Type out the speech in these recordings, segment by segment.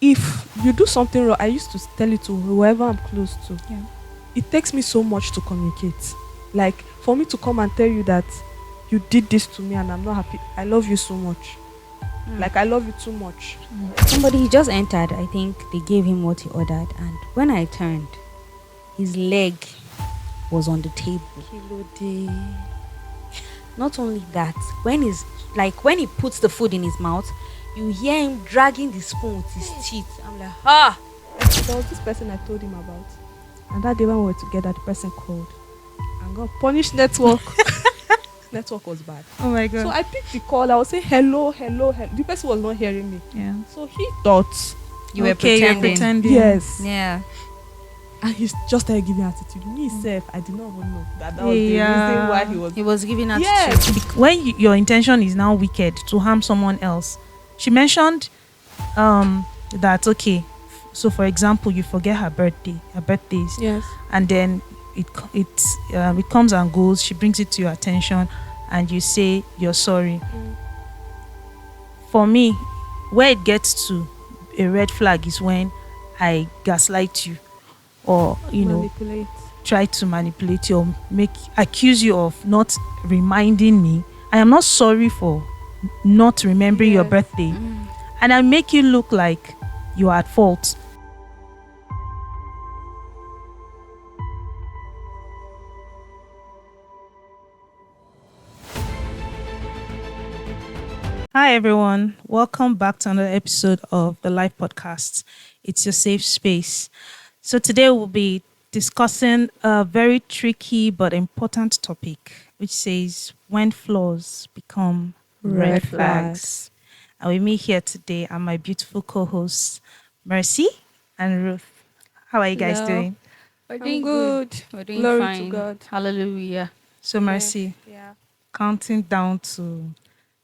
if you do something wrong, I used to tell it to whoever I'm close to. Yeah. It takes me so much to communicate. Like for me to come and tell you that you did this to me and I'm not happy. I love you so much. Like I love you too much. Somebody just entered. I think they gave him what he ordered, and when I turned, his leg was on the table. Not only that, when he puts the food in his mouth, you hear him dragging the spoon with his teeth. I'm like, There was this person I told him about, and that day when we were together, the person called and got punished network. Network was bad. oh my god. So I picked the call. I was saying hello, hello, hello. The person was not hearing me. Yeah. So he thought, You were Okay, you're pretending. pretending. yes. Yeah. And he just started giving attitude. Me self, I did not even know that was the Yeah. reason why he was. He was giving attitude. Yes. When your intention is now wicked to harm someone else. She mentioned that so for example, you forget her birthdays, Yes. and then it comes and goes. She brings it to your attention, and you say you're sorry. For me, where it gets to a red flag is when I gaslight you, or Manipulate. try to manipulate you, or accuse you of not reminding me. I am not sorry for not remembering your Yes. birthday, and I make you look like you are at fault. Hi everyone, welcome back to another episode of the Life Podcast. It's your safe space. So today we'll be discussing a very tricky but important topic, which says when flaws become red flags. And with me here today are my beautiful co-hosts, Mercy and Ruth. How are you guys Hello. doing? We're I'm doing good. We're doing Glory fine. to God. Hallelujah. So Mercy, Yeah. counting down to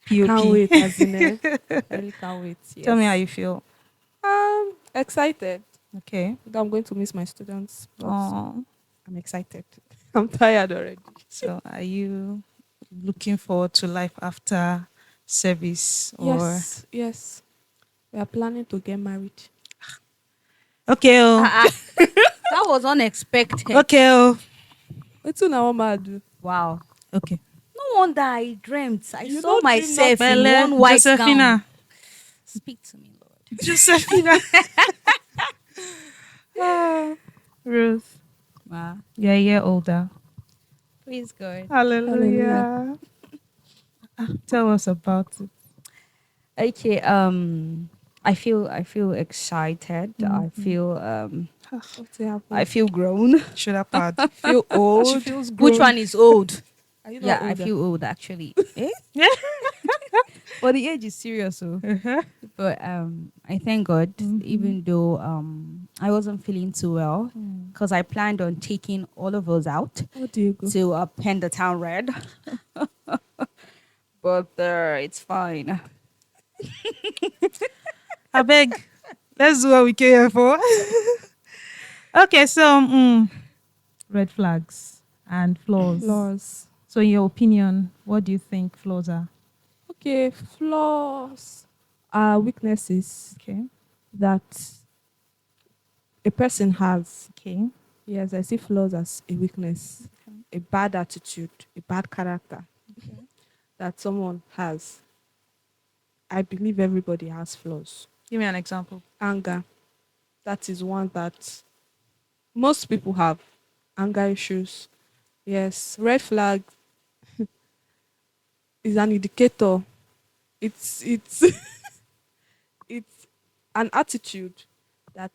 Can't POP. wait, Azine. I really can't wait. Yes. Tell me how you feel. Excited. Okay. Though I'm going to miss my students, but Oh, I'm excited. I'm tired already. so are you looking forward to life after service or Yes. We are planning to get married. okay? That was unexpected. Okay. What's in our mad do? Wow. Okay. No wonder I dreamt. I You saw don't dream myself in Belle, one white gown. Josephina. Speak to me, Lord. Josephina. Ruth, Wow. you're a year older. Praise God. Hallelujah. Tell us about it. Okay. I feel excited. I feel What's happening? I feel grown. Shoulder pad. feel She old. feels grown. Which one is old? Are you Yeah, not I older? feel old actually. Eh? Yeah. But the age is serious, so. But I thank God, even though I wasn't feeling too well, because I planned on taking all of us out What do you go? to paint the town red. But it's fine. I beg. Let's do what we came here for. Okay, so red flags and flaws. Flaws. So, in your opinion, what do you think flaws are? Okay, flaws are weaknesses Okay. that a person has. Okay. Yes, I see flaws as a weakness, a bad attitude, a bad character that someone has. I believe everybody has flaws. Give me an example. Anger, that is one that most people have. Anger issues. Yes, red flag is an indicator. It's it's an attitude that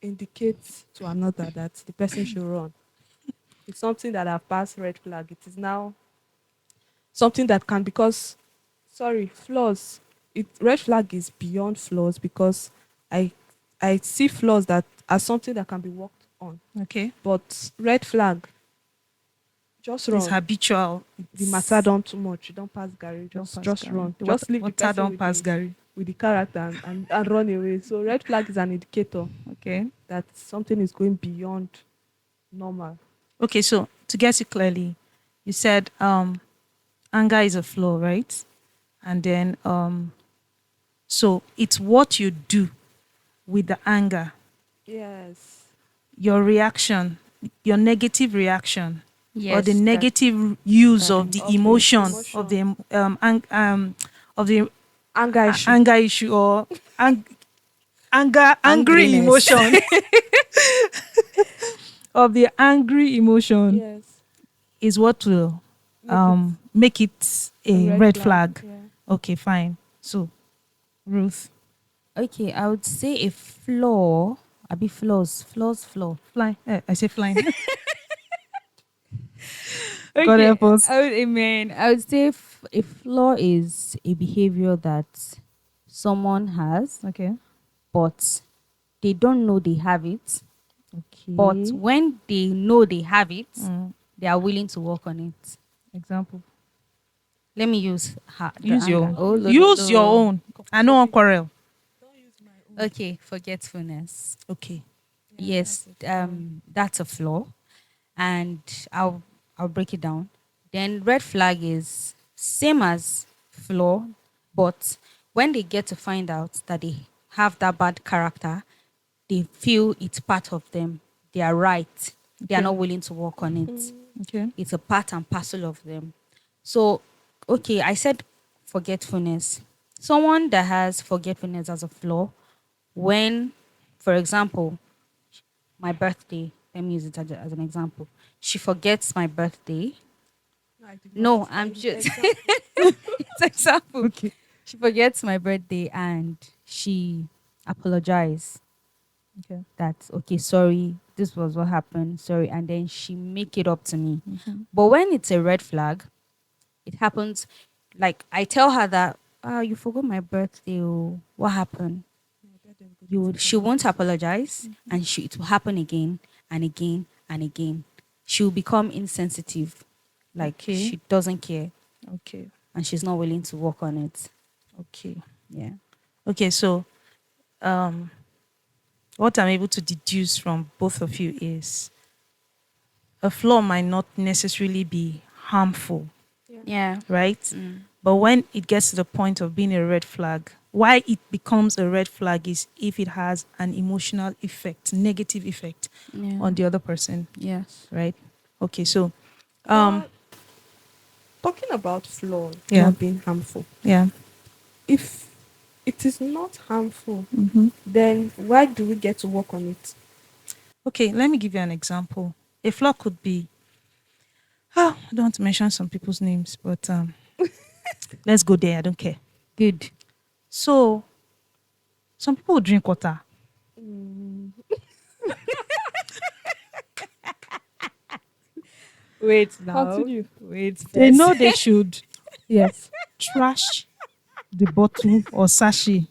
indicates to another that the person should run. It's something that have passed red flag. It is now something that can flaws. Red flag is beyond flaws because I see flaws that as something that can be worked on. Okay. But red flag, just run. It's habitual. The matter don't too much. You don't pass Gary. Just run. Just leave the Water person don't with pass the, Gary. with the character and run away. So red flag is an indicator Okay. that something is going beyond normal. Okay, so to get it clearly, you said anger is a flaw, right? And then so it's what you do with the anger, Yes. your reaction, your negative reaction, or the Yes, that negative use of the doesn't. Okay. emotion of the Emotion. of the Anger issue. anger issue or ang- angry Angriness. emotion of the angry emotion Yes. is what will Make it make it a a red red flag. flag. Yeah. Okay, fine. So, Ruth, Okay, I would say a flaw. I be flaw. fly. I say flying. God Okay, help us. amen. I would say a flaw is a behavior that someone has, Okay. but they don't know they have it. But Okay. when they know they have it, Mm, they are willing to work on it. example. Let me use the Use your anger. own. Oh, lo, lo, Use your lo. own. I know on quarrel. Okay, forgetfulness. Okay. Yes, that's a flaw, and I'll break it down. Then red flag is same as flaw, but when they get to find out that they have that bad character, they feel it's part of them. They are right. They are Okay. not willing to work on it. Okay. It's a part and parcel of them. So, okay, I said forgetfulness. Someone that has forgetfulness as a flaw, when, for example, my birthday, let me use it as an example. She forgets my birthday. No, I did not. No, I'm I did just example. it's example. Okay. She forgets my birthday and she apologizes Okay. that okay, sorry, this was what happened, sorry, and then she make it up to me. Mhm. But when it's a red flag, it happens like I tell her that you forgot my birthday. Oh, what happened? She won't apologize, and it will happen again and again and again. She will become insensitive, like Okay. she doesn't care Okay. and she's not willing to work on it. Okay. Yeah. Okay. So, um, what I'm able to deduce from both of you is a flaw might not necessarily be harmful, Yeah. Yeah. right? Mm. But when it gets to the point of being a red flag, why it becomes a red flag is if it has an emotional effect, negative effect Yeah. on the other person, Yes. right? Okay, so But talking about flaws Yeah. not being harmful, yeah. if it is not harmful, Mm-hmm. then why do we get to work on it? Okay, let me give you an example. A flaw could be I don't want to mention some people's names, but let's go there. I don't care. Good. So some people will drink water. Wait now. Continue. Wait They first. know they should Yes. trash the bottle or sachet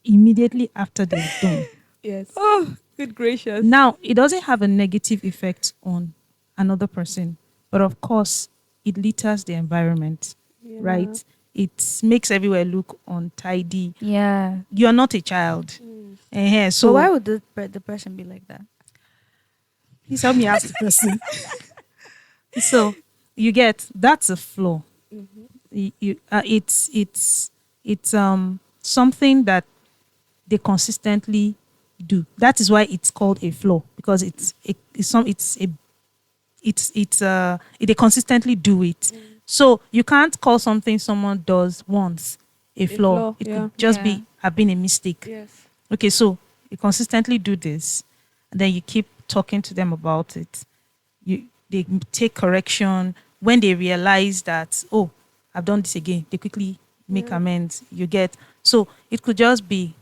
immediately after they're done. Yes. Oh, good gracious. Now, it doesn't have a negative effect on another person, but of course, it litters the environment, Yeah. right? It makes everywhere look untidy. Yeah. You are not a child. So So, why would the person be like that? please help me ask the person. So, you get that's a flaw. It's something that they consistently do. That is why it's called a flaw because they consistently do it. So you can't call something someone does once a flaw. flaw, It yeah. could just Yeah. be have been a mistake. Yes. Okay, so you consistently do this, and then you keep talking to them about it. They take correction when they realize that I've done this again. They quickly make amends. You get so it could just be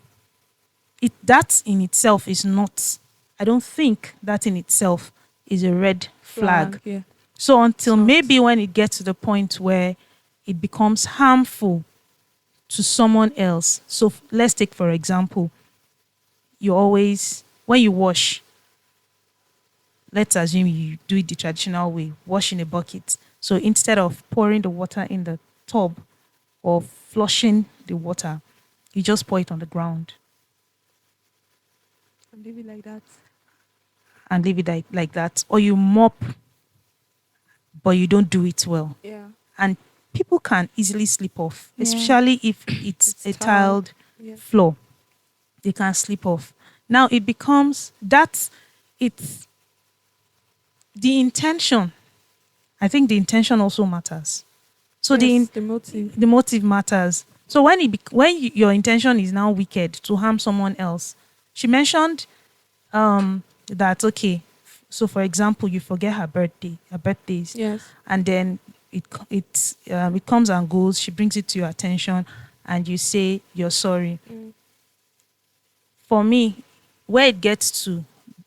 it that in itself is not. I don't think that in itself is a red flag. Yeah. So until It's not. maybe when it gets to the point where it becomes harmful to someone else. So let's take for example, you always when you wash, let's assume you do it the traditional way, wash in a bucket. So instead of pouring the water in the tub or flushing the water, you just pour it on the ground And leave it like that. and leave it like that. Or you mop, but you don't do it well. Yeah. And people can easily slip off, Yeah. especially if it's a tiled Yeah. floor. they can slip off. Now it becomes that it's the intention. I think the intention also matters. So Yes, the motive. the motive matters. So when your intention is now wicked to harm someone else, she mentioned that okay. So for example, you forget her birthdays, Yes. and then it comes and goes. She brings it to your attention, and you say you're sorry. Mm. For me, where it gets to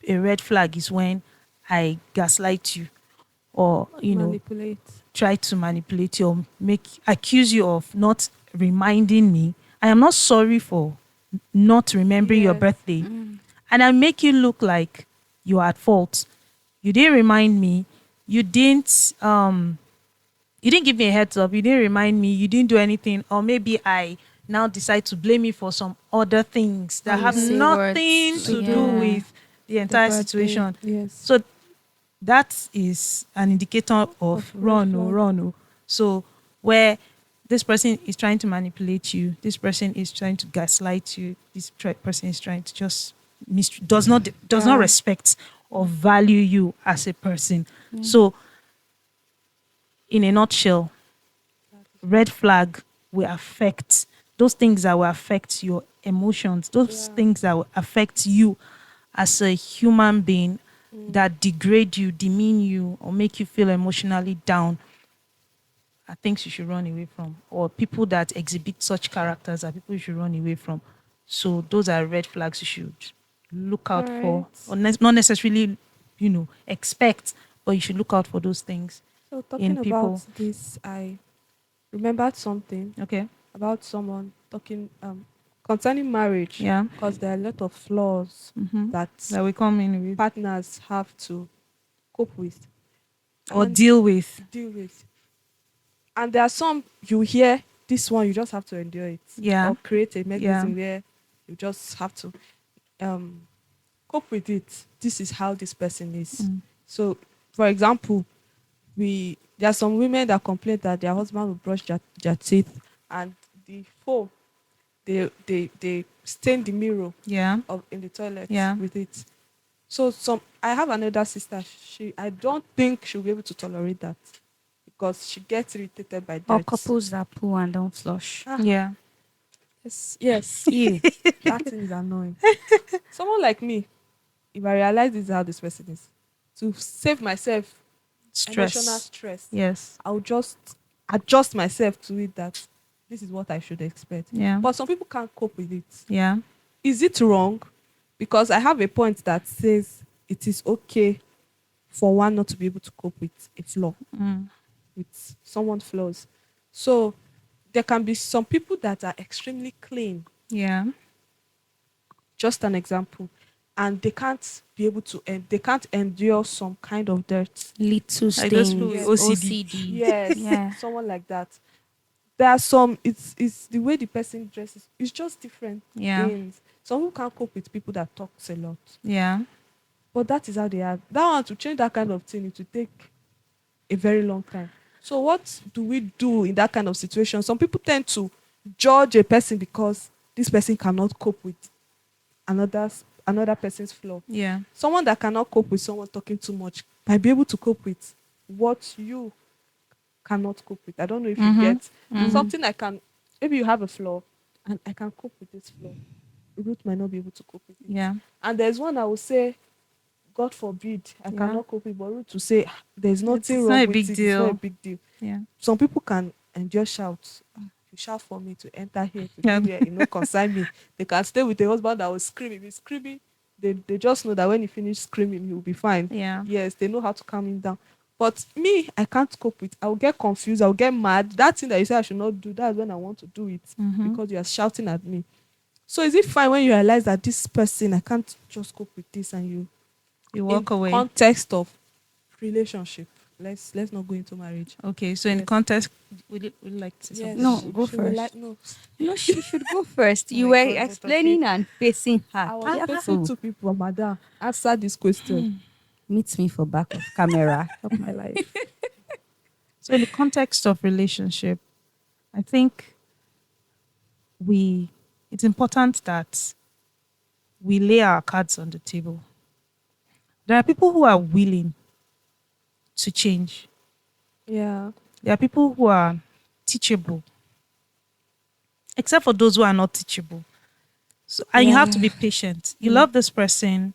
a red flag is when I gaslight you, or Manipulate. try to manipulate you or accuse you of not reminding me. I am not sorry for not remembering your Yes. birthday, and I make you look like you are at fault. You didn't remind me. You didn't give me a heads up. You didn't remind me. You didn't do anything. Or maybe I now decide to blame you for some other things that Or you have say nothing words. to do Yeah. with the The entire birthday. situation. Yes. So that is an indicator of red run, flag. run. So where this person is trying to manipulate you, this person is trying to gaslight you, this person is trying to just does not Yeah. respect or value you as a person. Yeah. So in a nutshell, red flag will affect those things that will affect your emotions, those Yeah. things that will affect you as a human being, Mm. that degrade you, demean you, or make you feel emotionally down, are things you should run away from. Or people that exhibit such characters are people you should run away from. So those are red flags you should look out for, Alright. or not necessarily, expect, but you should look out for those things So in talking about people. this, I remembered something Okay. about someone talking concerning marriage, Yeah. because there are a lot of flaws Mm-hmm. that That we come in with partners have to cope with or and deal with. deal with. And there are some you hear this one, you just have to endure it, Yeah. or create a Yeah. mechanism where you just have to um cope with it. This is how this person is. Mm. So, for example, there are some women that complain that their husband will brush their teeth, and the foam, they stain the mirror Yeah. of in the toilet Yeah. with it. So I have another sister. I don't think she'll be able to tolerate that because she gets irritated by Or dirt. couples that poo and don't flush. Ah, Yeah. yes, You. that thing is annoying. Someone like me, if I realize this is how this person is, to save myself emotional Stress. stress, Yes. I'll just adjust myself to it that this is what I should expect. Yeah. But some people can't cope with it. Yeah. Is it wrong? Because I have a point that says it is okay for one not to be able to cope with a flaw, Mm. with someone's flaws. So there can be some people that are extremely clean, Yeah. just an example, and they can't be able to they can't endure some kind of dirt. Little Like those people with stains. OCD. OCD. Yes, Yeah. someone like that. There are some, it's the way the person dresses, it's just different Yeah. things. Some who can't cope with people that talks a lot, Yeah. but that is how they are. That one, to change that kind of thing, it will take a very long time. So what do we do in that kind of situation? Some people tend to judge a person because this person cannot cope with another person's flaw. Yeah. Someone that cannot cope with someone talking too much might be able to cope with what you cannot cope with. I don't know if you Mhm. get Mhm. something. I can, maybe you have a flaw and I can cope with this flaw. Ruth might not be able to cope with it. Yeah. And there's one I will say, God forbid, I Yeah. cannot cope with, but Ruth will say, "Ah, there's nothing It's wrong not a with big it. It's not a deal. big deal." Yeah. Some people can endure shouts. "Ah, you shout for me to enter here, to Yeah. do here, concern me." They can stay with a husband that will scream. If he's screaming, they just know that when he finishes screaming, he will be fine. Yeah. Yes, they know how to calm him down. But me, I can't cope with. I'll get confused. I'll get mad. That thing that you say I should not do, that's when I want to do it Mhm. because you are shouting at me. So is it fine when you realize that this person, I can't just cope with this, and you, You in walk away. context of relationship, let's not go into marriage. Okay. So in Yes. context, would you like to say Yes, something? No, she- go she will first. like, no. No, she should go first. Oh You my were God, but explaining and facing her. I was facing Careful. two people, madam. Answer this question. Meet me for back of camera. Of my life. So in the context of relationship, I think it's important that we lay our cards on the table. There are people who are willing to change. Yeah. There are people who are teachable, except for those who are not teachable. So, and you have to Yeah. be patient. You love this person.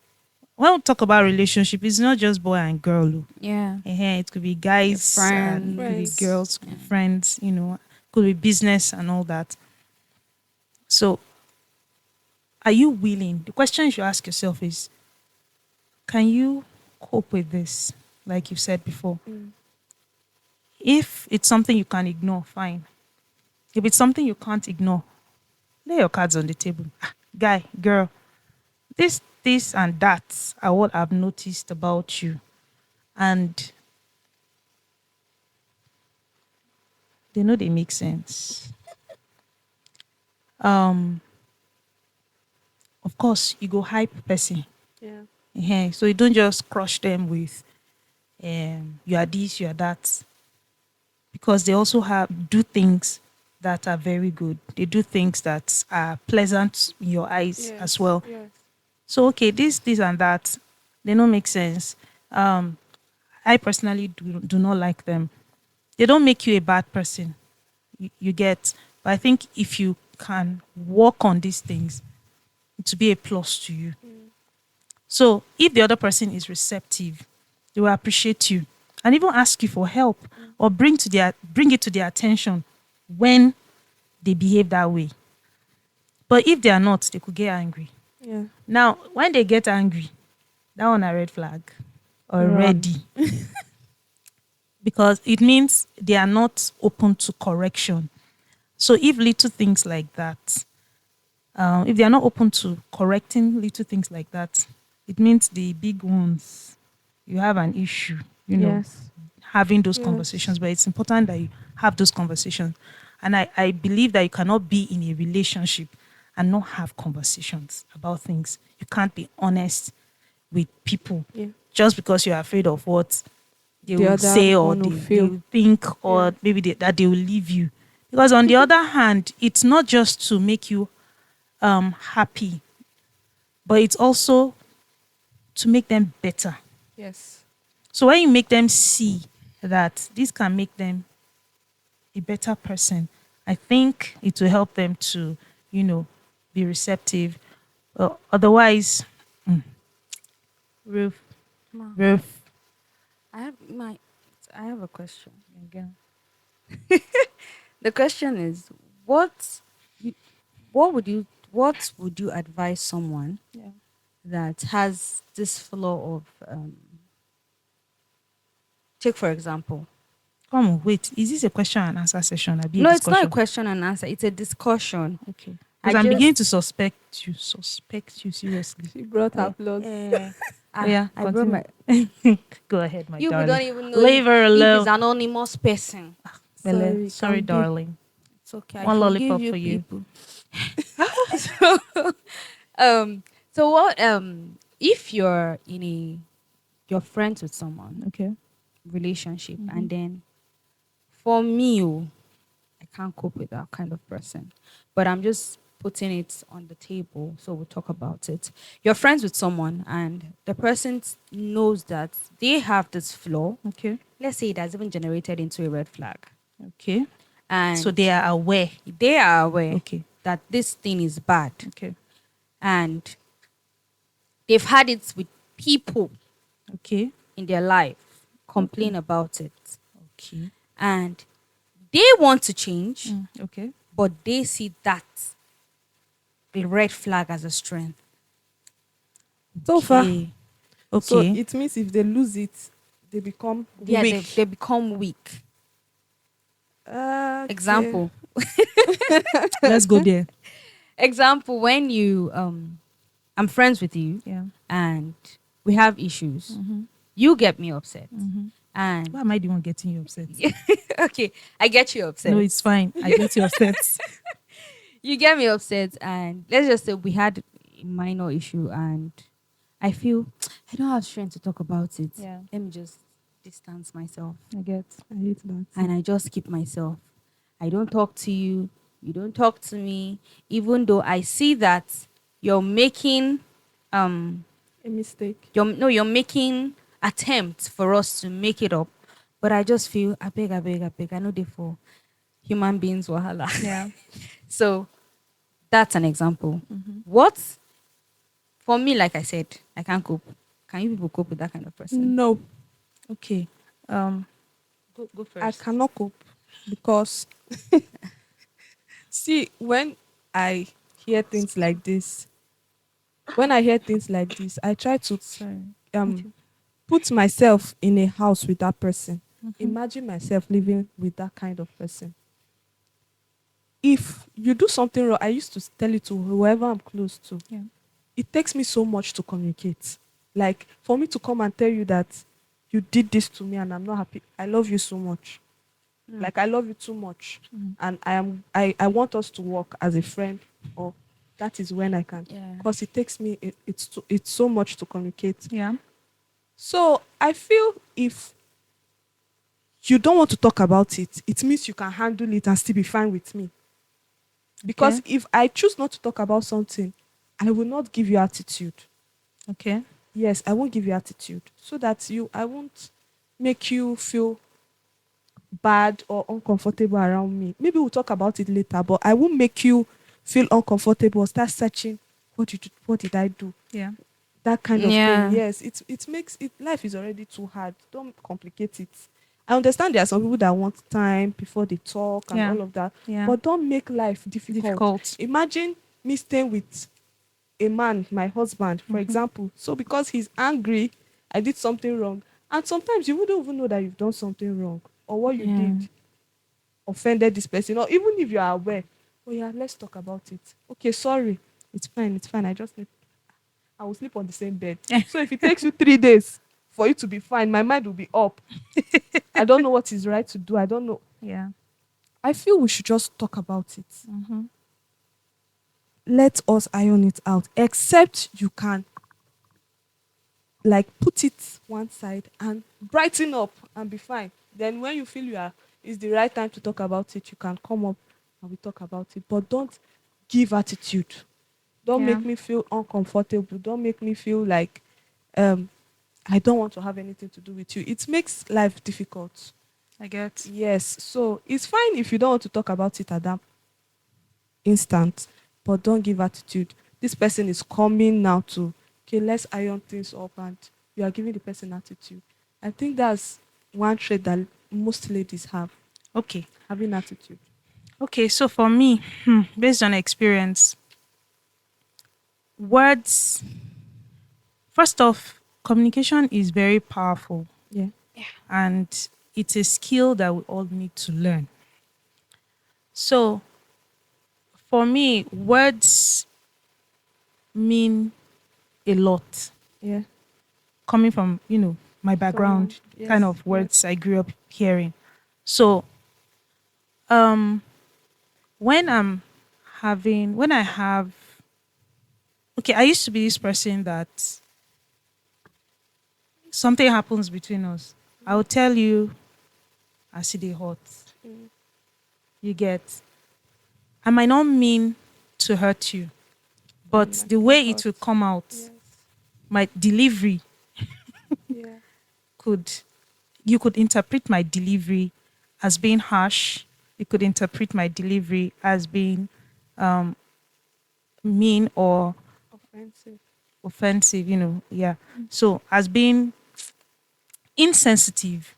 When we talk about relationship, it's not just boy and girl. Oh. Yeah. It could be guys, and it could be Friends. girls, could be friends, could be business and all that. So, are you willing? The question you should ask yourself is, can you cope with this? Like you said before. Mm. If it's something you can ignore, fine. If it's something you can't ignore, lay your cards on the table. Guy, girl, this, and that are what I've noticed about you. And they know they make sense. Of course, you go hype person. Yeah. So you don't just crush them with you are this, you are that. Because they also do things that are very good. They do things that are pleasant in your eyes Yes. as well. Yes. So okay, this and that, they don't make sense. I personally do not like them. They don't make you a bad person. You get. But I think if you can work on these things, it will be a plus to you. So if the other person is receptive, they will appreciate you and even ask you for help or bring it to their attention when they behave that way. But if they are not, they could get angry. Yeah. Now, when they get angry, that one a red flag already. Because it means they are not open to correction. So if little things like that, if they are not open to correcting little things like that, it means the big ones, you have an issue, Yes. having those Yes. conversations. But it's important that you have those conversations. And I believe that you cannot be in a relationship and not have conversations about things. You can't be honest with people Yeah. just because you're afraid of what they The will other say or one will they feel. will think, or Yeah. maybe that they will leave you. Because on the other hand, it's not just to make you happy, but it's also to make them better. Yes. So when you make them see that this can make them a better person, I think it will help them to, be receptive. Otherwise, roof, Ma, roof. I have a question again. The question is, what would you advise someone Yeah. that has this flaw of take for example. Come on, wait. Is this a question and answer session? Or be a No, it's not a discussion? question and answer. It's a discussion. Okay. I Because I'm beginning just- to suspect you seriously. She brought her plus. Yeah, I brought my. Go ahead, my You darling. don't even know Leave her if alone. it's anonymous person. Sorry, Sorry, can be. darling. It's okay. One I lollipop forgive for you. people. So what? If you're you're friends with someone, Okay. relationship, and then for me, I can't cope with that kind of person. But I'm just putting it on the table, so we'll talk about it. You're friends with someone, and the person knows that they have this flaw. Okay. Let's say it has even generated into a red flag, Okay. and So they are aware. they are aware Okay. that this thing is bad, Okay. and they've had it with people Okay. in their life complain about it, Okay. and they want to change, Okay. but they see that the red flag as a strength. So far. Okay. So Okay. it means if they lose it, they become Yeah, weak. they become weak. Okay. Example. Let's go there. Example, when you I'm friends with you Yeah. and we have issues, you get me upset. And Why am I the one getting you upset? okay, I get you upset. No, it's fine. I get you upset. You get me upset, and let's just say we had a minor issue, and I feel I don't have strength to talk about it. Yeah. Let me just distance myself, I hate that. and I just keep myself. I don't talk to you. You don't talk to me, even though I see that you're making A mistake. you're making attempts for us to make it up. But I just feel I beg. I know they for human beings wahala. Yeah. So that's an example. Mm-hmm. What for me, like I said, I can't cope. Can you people cope with that kind of person? No, Okay. Go I first. cannot cope because see when I hear things like this, I try to Sorry. um put myself in a house with that person. Mm-hmm. Imagine myself living with that kind of person. If you do something wrong, I used to tell it to whoever I'm close to. Yeah. It takes me so much to communicate. Like for me to come and tell you that you did this to me and I'm not happy. I love you so much. Like I love you too much. Mm. And I want us to work as a friend, or that is when I can. Yeah. Because it takes me it's so much to communicate. Yeah. So I feel if you don't want to talk about it, it means you can handle it and still be fine with me. Because if I choose not to talk about something, I will not give you attitude. Okay. Yes, I won't give you attitude. So that I won't make you feel bad or uncomfortable around me. Maybe we'll talk about it later, but I won't make you feel uncomfortable or start searching what did I do? Yeah. That kind of Yeah. thing. Yes, it makes it life is already too hard. Don't complicate it. I understand there are some people that want time before they talk and Yeah. all of that, Yeah. but don't make life difficult. Difficult. Imagine me staying with a man, my husband, for example. So because he's angry, I did something wrong. And sometimes you wouldn't even know that you've done something wrong or what you Yeah. did offended this person. Or even if you are aware, oh yeah, let's talk about it. Okay, sorry. It's fine, it's fine. I will sleep on the same bed. So if it takes you 3 days for you to be fine, my mind will be up. I don't know what is right to do. I don't know. Yeah. I feel we should just talk about it. Mm-hmm. Let us iron it out. Except you can like put it one side and brighten up and be fine. Then when you feel it's the right time to talk about it, you can come up and we talk about it. But don't give attitude. Don't Yeah. make me feel uncomfortable. Don't make me feel like um I don't want to have anything to do with you. It makes life difficult. I get. Yes. So it's fine if you don't want to talk about it at that instant, but don't give attitude. This person is coming now to, okay, let's iron things up, and you are giving the person attitude. I think that's one trait that most ladies have, Okay. having attitude. Okay. So for me, based on experience, words. First off, communication is very powerful, Yeah. and it's a skill that we all need to learn. So for me, words mean a lot. Yeah. Coming from, my background, Yes, kind of words I grew up hearing. So um when I have, okay, I used to be this person that something happens between us. I will tell you, I see the hot. Mm. You get. I might not mean to hurt you, but My the way it will come out, Yes. my delivery Yeah. could, you could interpret my delivery as being harsh. You could interpret my delivery as being mean or Offensive. offensive, yeah. So as being insensitive.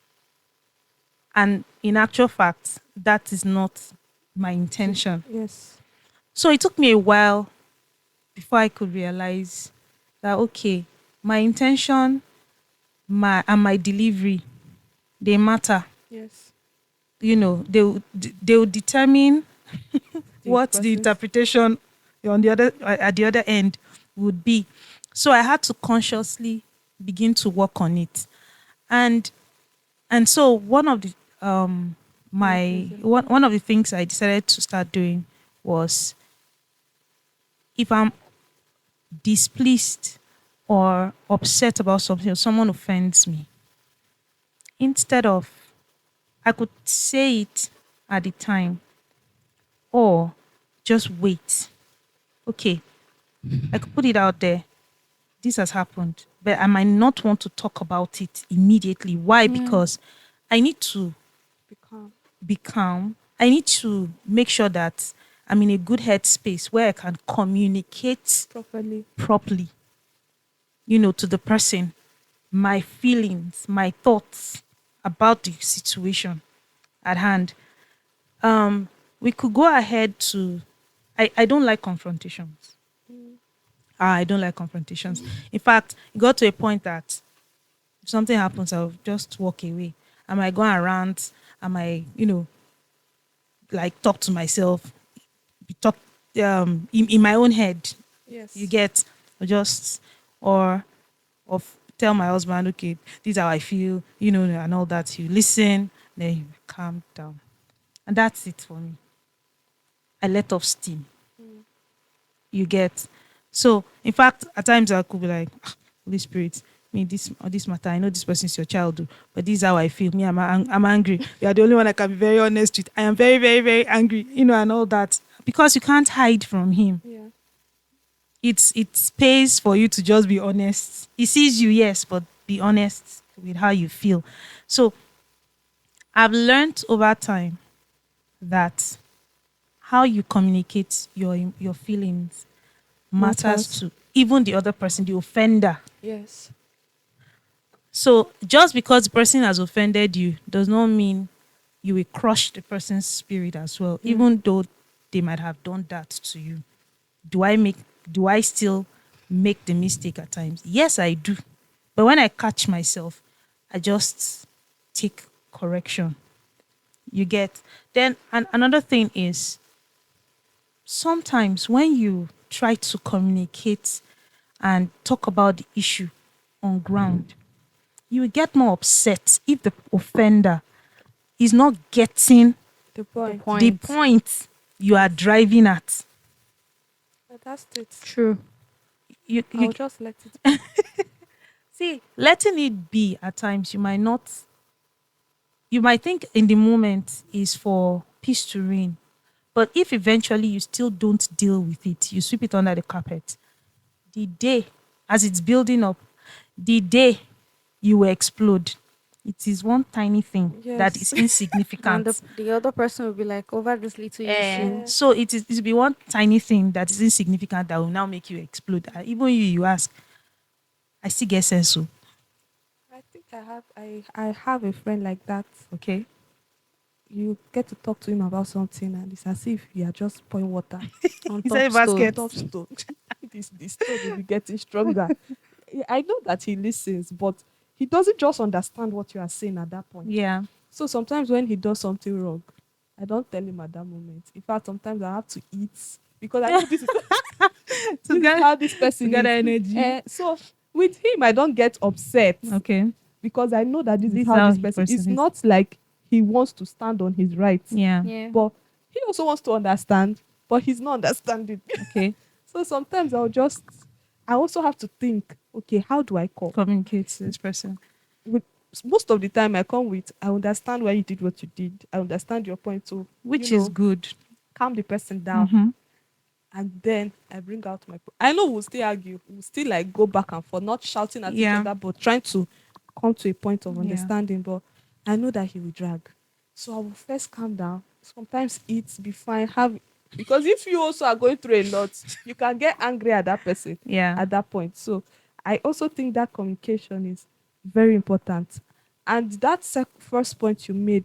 And in actual fact, that is not my intention. Yes. So it took me a while before I could realize that, okay, my intention and my delivery, they matter. Yes. They will determine what the person's- interpretation on the other at the other end would be. So I had to consciously begin to work on it. And so one of the one of the things I decided to start doing was, if I'm displeased or upset about something, or someone offends me, instead of, I could say it at the time or just wait. Okay, I could put it out there. this has happened, but I might not want to talk about it immediately. Why? Because I need to Become. be calm. I need to make sure that I'm in a good headspace where I can communicate Properly. properly, to the person, my feelings, my thoughts about the situation at hand. We could go ahead to, I don't like confrontations. I don't like confrontations. In fact, it got to a point that if something happens, I'll just walk away. I might go around, I might, like talk to myself, talk in my own head. Yes. You get, or just, or tell my husband, okay, this is how I feel, and all that. You listen, then you calm down. And that's it for me. I let off steam. You get. So, in fact, at times I could be like, Holy Spirit, me, this matter, I know this person is your child, oh, but this is how I feel. Me, I'm angry. You are the only one I can be very honest with. I am very, very, very angry, and all that. Because you can't hide from him. Yeah. It pays for you to just be honest. He sees you, yes, but be honest with how you feel. So I've learned over time that how you communicate your feelings matters to even the other person, the offender. Yes. So just because the person has offended you does not mean you will crush the person's spirit as well, even though they might have done that to you. Do I still make the mistake at times? Yes, I do. But when I catch myself, I just take correction. You get. Then another thing is sometimes when you try to communicate and talk about the issue on ground, you will get more upset if the offender is not getting The point. the point you are driving at. That's it. True. I'll just let it. See, letting it be at times, you might think in the moment is for peace to reign. But if eventually you still don't deal with it, you sweep it under the carpet, the day, as it's building up, the day you will explode. It is one tiny thing that is Yes. insignificant. And the other person will be like, over this little issue. So it will be one tiny thing that is insignificant that will now make you explode. And even you ask, I still get sense. So, I think I have a friend like that. okay. You get to talk to him about something and it's as if you are just pouring water on Is that a top basket? stone. Top stone. this stone will be getting stronger. I know that he listens, but he doesn't just understand what you are saying at that point. Yeah. So sometimes when he does something wrong, I don't tell him at that moment. In fact, sometimes I have to eat because I know this is, this is how this person get is. energy. So with him, I don't get upset Okay. because I know that this is This how how this the person person is. is. Not like he wants to stand on his rights, Yeah. Yeah. but he also wants to understand, but he's not understanding. Okay. So sometimes I also have to think, okay, how do I call? Communicate to this person. With most of the time I come with, I understand why you did what you did. I understand your point. So, Which is good. calm the person down. Mhm. And then I bring out I know we'll still argue. We'll still like go back and forth, not shouting at each Yeah. other, but trying to come to a point of Yeah. understanding. But I know that he will drag. So I will first calm down. Sometimes eat, be fine, because if you also are going through a lot, you can get angry at that person Yeah. at that point. So I also think that communication is very important. And that first point you made,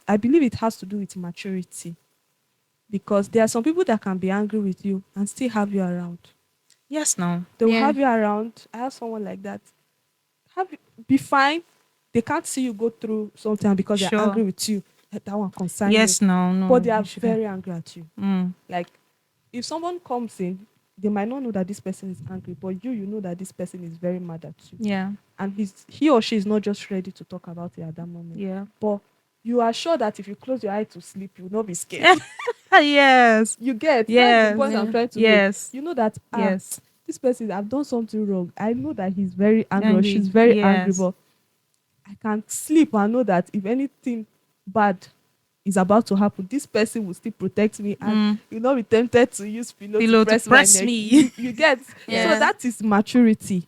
I believe it has to do with maturity. Because there are some people that can be angry with you and still have you around. Yes, no. They will Yeah. have you around. I have someone like that. Be fine. They can't see you go through something because they're Sure. angry with you. That one concerns Yes, you. no. But they are you shouldn't. very angry at you. Mm. Like, if someone comes in, they might not know that this person is angry, but you know that this person is very mad at you. Yeah. And he or she is not just ready to talk about it at that moment. Yeah. But you are sure that if you close your eye to sleep, you will not be scared. Yes. You get. Yes. That's the point I'm Yeah. trying to make. Yes. You know that Yes. this person, I've done something wrong. I know that he's very angry or she's very angry, Yes. but I can't sleep. I know that if anything bad is about to happen, this person will still protect me, and you'll not be tempted to use pillow to press my neck. me. You get. So Yeah. that is maturity.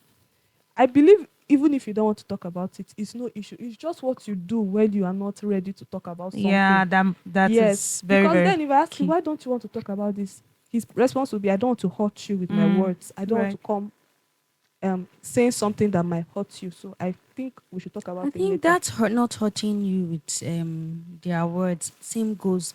I believe even if you don't want to talk about it, it's no issue. It's just what you do when you are not ready to talk about something. Yeah, that Yes, is very, because very then if I ask you, key. why don't you want to talk about this? His response will be, I don't want to hurt you with my words. I don't want to right. come saying something that might hurt you. So I think we should talk about I it think later. that's not hurting you with their words. Same goes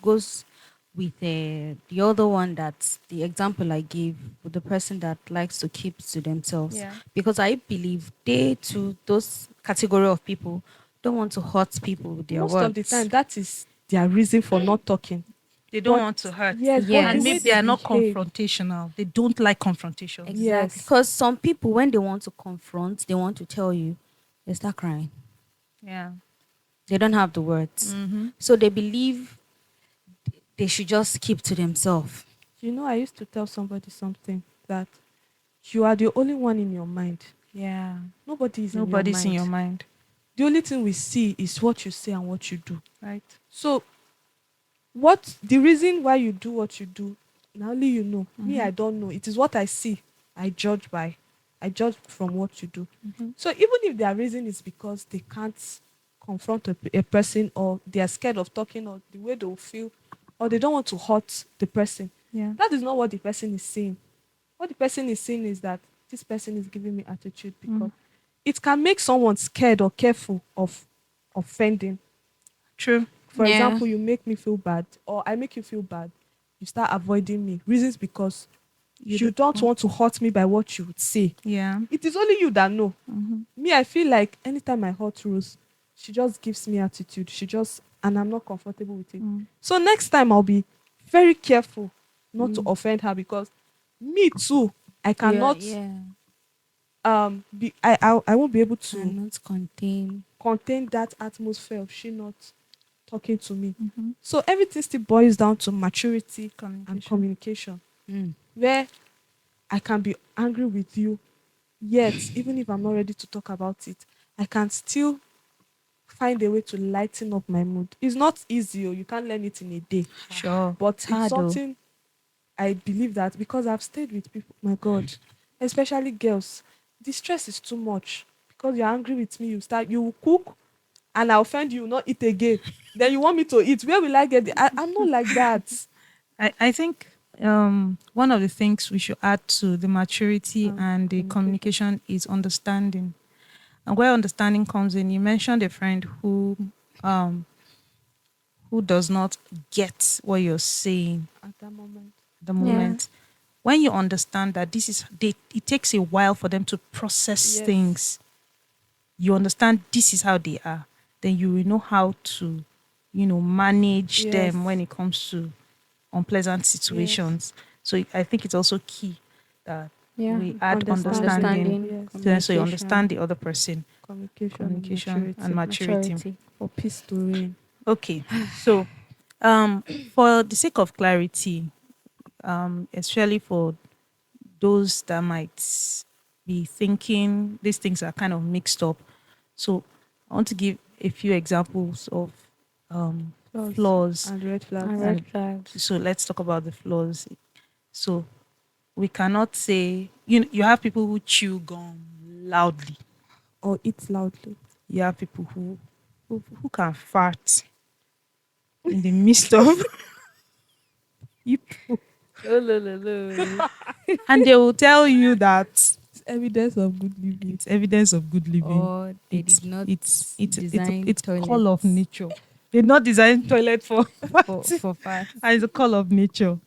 with the other one, that's the example I gave with the person that likes to keep to themselves. Yeah. Because I believe they too, those category of people, don't want to hurt people with their Most words. of the time, that is their reason for not talking. They don't But want to hurt. yes, but Yes. the And way maybe they are not behave, confrontational. They don't like confrontation. Exactly. Yes. Because some people, when they want to confront, they want to tell you, they start crying. Yeah. They don't have the words. Mm-hmm. So they believe they should just keep to themselves. You know, I used to tell somebody something that you are the only one in your mind. Yeah. Nobody is Nobody's in in your your mind. mind. The only thing we see is what you say and what you do. Right. So what the reason why you do what you do, now only you know. Me, I don't know. It is what I see. I judge by. I judge from what you do. So even if their reason is because they can't confront a person, or they are scared of talking, or the way they will feel, or they don't want to hurt the person, Yeah. that is not what the person is saying. What the person is saying is that this person is giving me attitude because it can make someone scared or careful of offending. True. For Yeah. example, you make me feel bad, or I make you feel bad. You start avoiding me. Reasons because you don't want to hurt me by what you would say. Yeah. It is only you that know. Me, I feel like anytime I hurt Rose, she just gives me attitude. And I'm not comfortable with it. So next time I'll be very careful not to offend her, because me too, I cannot I won't be able to Cannot contain that atmosphere of she not talking to me. So everything still boils down to maturity and communication, where I can be angry with you, yet even if I'm not ready to talk about it, I can still find a way to lighten up my mood. It's not easy, you can't learn it in a day, Sure. but It's it's hard though. something I believe that, because I've stayed with people, my God, especially girls, the stress is too much. Because you're angry with me, you will cook and I offend you, not eat again. Then you want me to eat. Where will I get I'm not like that. I think one of the things we should add to the maturity and the communication is understanding. And where understanding comes in, you mentioned a friend who does not get what you're saying At that moment. at the moment. When you understand that it takes a while for them to process Yes. things, you understand this is how they are, then you will know how to, manage Yes. them when it comes to unpleasant situations. So I think it's also key that we add understanding. Yes. So you understand the other person, Communication and maturity. for peace to reign. Okay, so for the sake of clarity, especially for those that might be thinking these things are kind of mixed up, so I want to give a few examples of flaws. And red flags. And red flags. So let's talk about the flaws. So we cannot say you have people who chew gum loudly. Or eat loudly. You have people who can fart in the midst of people, and they will tell you that It's evidence of good living. it's evidence of good living. Or they It's did not it's design call of nature. They did not design toilet for for fat. and it's a call of nature.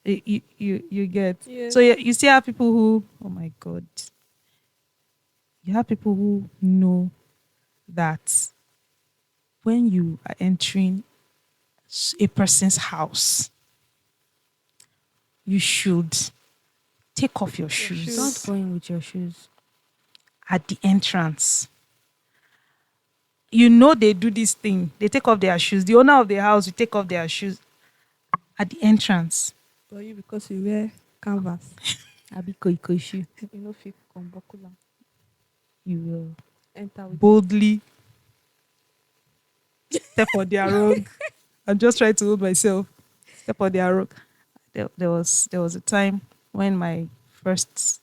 You get. Yes. So you still have people who, oh my God, you have people who know that when you are entering a person's house, you should take off your shoes Don't go in with your shoes. at the entrance. You know they do this thing. They take off their shoes. The owner of the house will take off their shoes at the entrance. But you, because you wear canvas, Abi koikoshi. you know, fit come buckle am, You will enter with boldly step on their rug. I'm just trying to hold myself. Step on their rug. There was a time when my first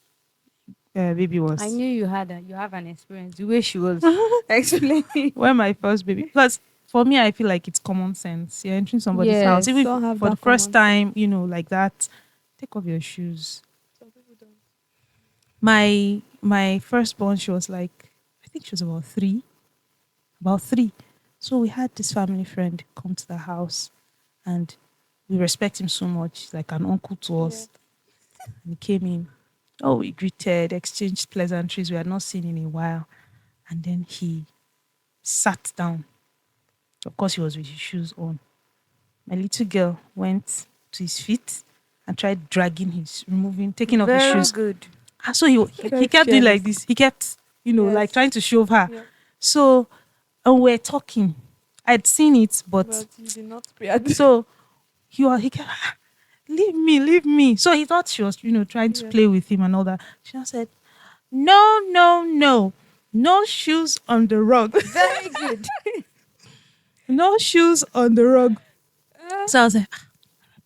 baby I was knew you have an experience. The way she was explaining. when my first baby, because for me I feel like it's common sense. You're entering somebody's house, even Yes. if Don't have for the that first common time, like that. Take off your shoes. Some people don't. My firstborn, she was like, I think she was about three. About three. So we had this family friend come to the house, and we respect him so much. He's like an uncle to us. And he came in. Oh, we greeted, exchanged pleasantries we had not seen in a while. And then he sat down. Of course, he was with his shoes on. My little girl went to his feet and tried dragging taking off his Very shoes. good. And so he Very kept doing like fearless. this. He kept, like Yes. trying to shove her. Yeah. So, and we're talking. I'd seen it, but But you did not pray at this. so he kept, leave me, leave me. So he thought she was, trying to Yeah. play with him and all that. She just said, no, no, no. No shoes on the rug. Very good. No shoes on the rug. So I was like,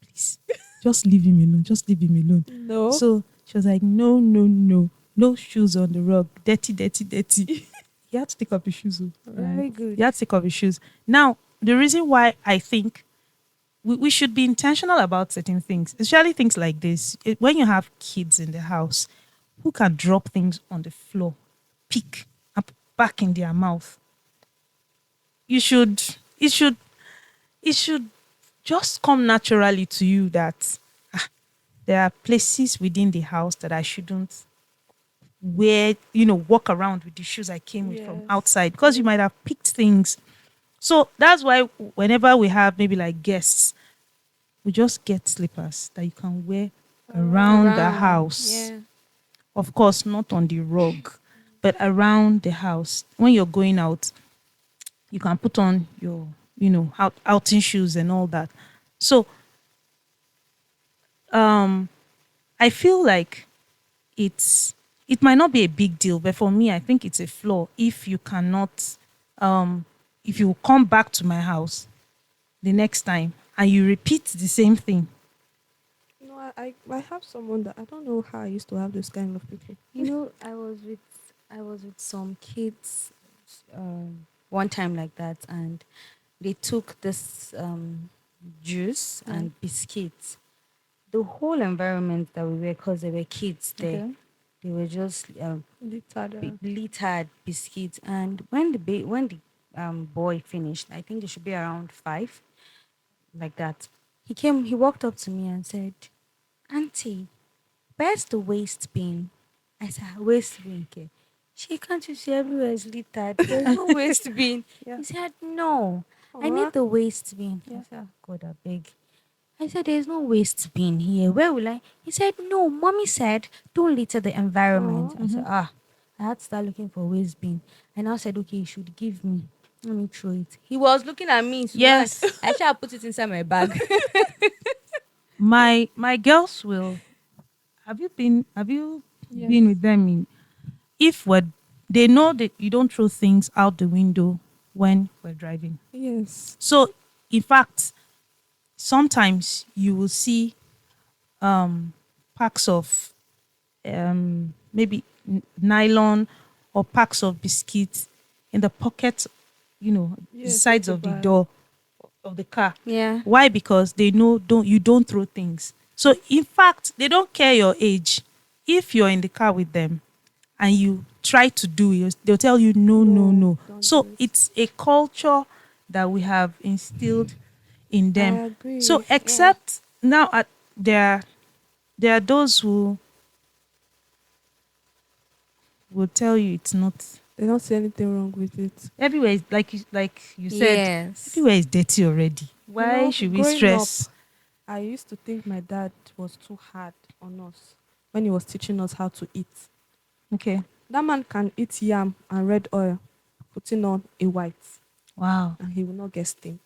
please, just leave him alone. Just leave him alone. No. So she was like, no, no, no. No shoes on the rug. Dirty, dirty, dirty. He had to take off his shoes. Very good. He had to take off his shoes. Now, the reason why I think we should be intentional about certain things, especially things like this. When you have kids in the house who can drop things on the floor, pick up back in their mouth, it should just come naturally to you that there are places within the house that I shouldn't walk around with the shoes I came with from Yes. outside, because you might have picked things. So that's why whenever we have maybe like guests, we just get slippers that you can wear around the house. Yeah. Of course, not on the rug, but around the house. When you're going out, you can put on your, outing shoes and all that. So, I feel like it might not be a big deal, but for me, I think it's a flaw if you cannot, if you come back to my house the next time and you repeat the same thing. No, I have someone that I don't know how I used to have those kind of people. I was with some kids one time like that, and they took this juice and biscuits. The whole environment that we were, because there were kids there, Okay. they were just Littered, littered biscuits. And when the boy finished, I think it should be around 5, like that. He walked up to me and said, "Auntie, where's the waste bin?" I said, "Waste bin, okay." She, "Can't you see everywhere is littered? There's no waste bin." Yeah. He said, "No, I Aw. need the waste bin." I said, "Oh, God, I beg." I said, "There's no waste bin here. Where will I?" He said, "No, mommy said don't litter the environment." I said, I had to start looking for waste bin. And I said, "Okay, you should give me. Let me throw it." He was looking at me. So Yes. I shall put it inside my bag. My girls will. Have you been with them if they know that you don't throw things out the window when we're driving. Yes. So in fact, sometimes you will see packs of maybe nylon or packs of biscuits in the pockets, the Yes, sides of of the the bag. door of the car. Yeah. Why? Because they know you don't throw things. So in fact, they don't care your age. If you're in the car with them and you try to do it, they'll tell you no, no, no. don't So do it. it's a culture that we have instilled in them. I agree. So except now, there are those who will tell you it's not. They don't see anything wrong with it. Everywhere is like you said. Yes. Everywhere is dirty already. Why know, should we growing stress? I used to think my dad was too hard on us when he was teaching us how to eat. Okay. That man can eat yam and red oil, putting on a white, Wow. and he will not get stained.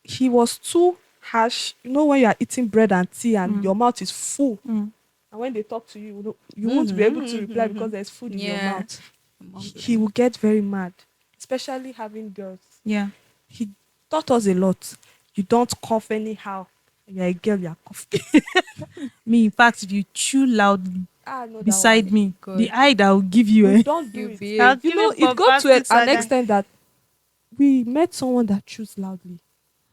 He was too harsh. You know when you are eating bread and tea and your mouth is full, and when they talk to you, you won't be able to reply because there's food in your Yeah. mouth. He will get very mad. especially having girls. Yeah. He taught us a lot. You don't cough anyhow. You're a girl, you're coughing. Me, in fact, if you chew loudly I know that beside one. me, the God. eye that will give you, No, don't do You it. I'll behave. give you It got to bombastic an side eye. extent that we met someone that chews loudly.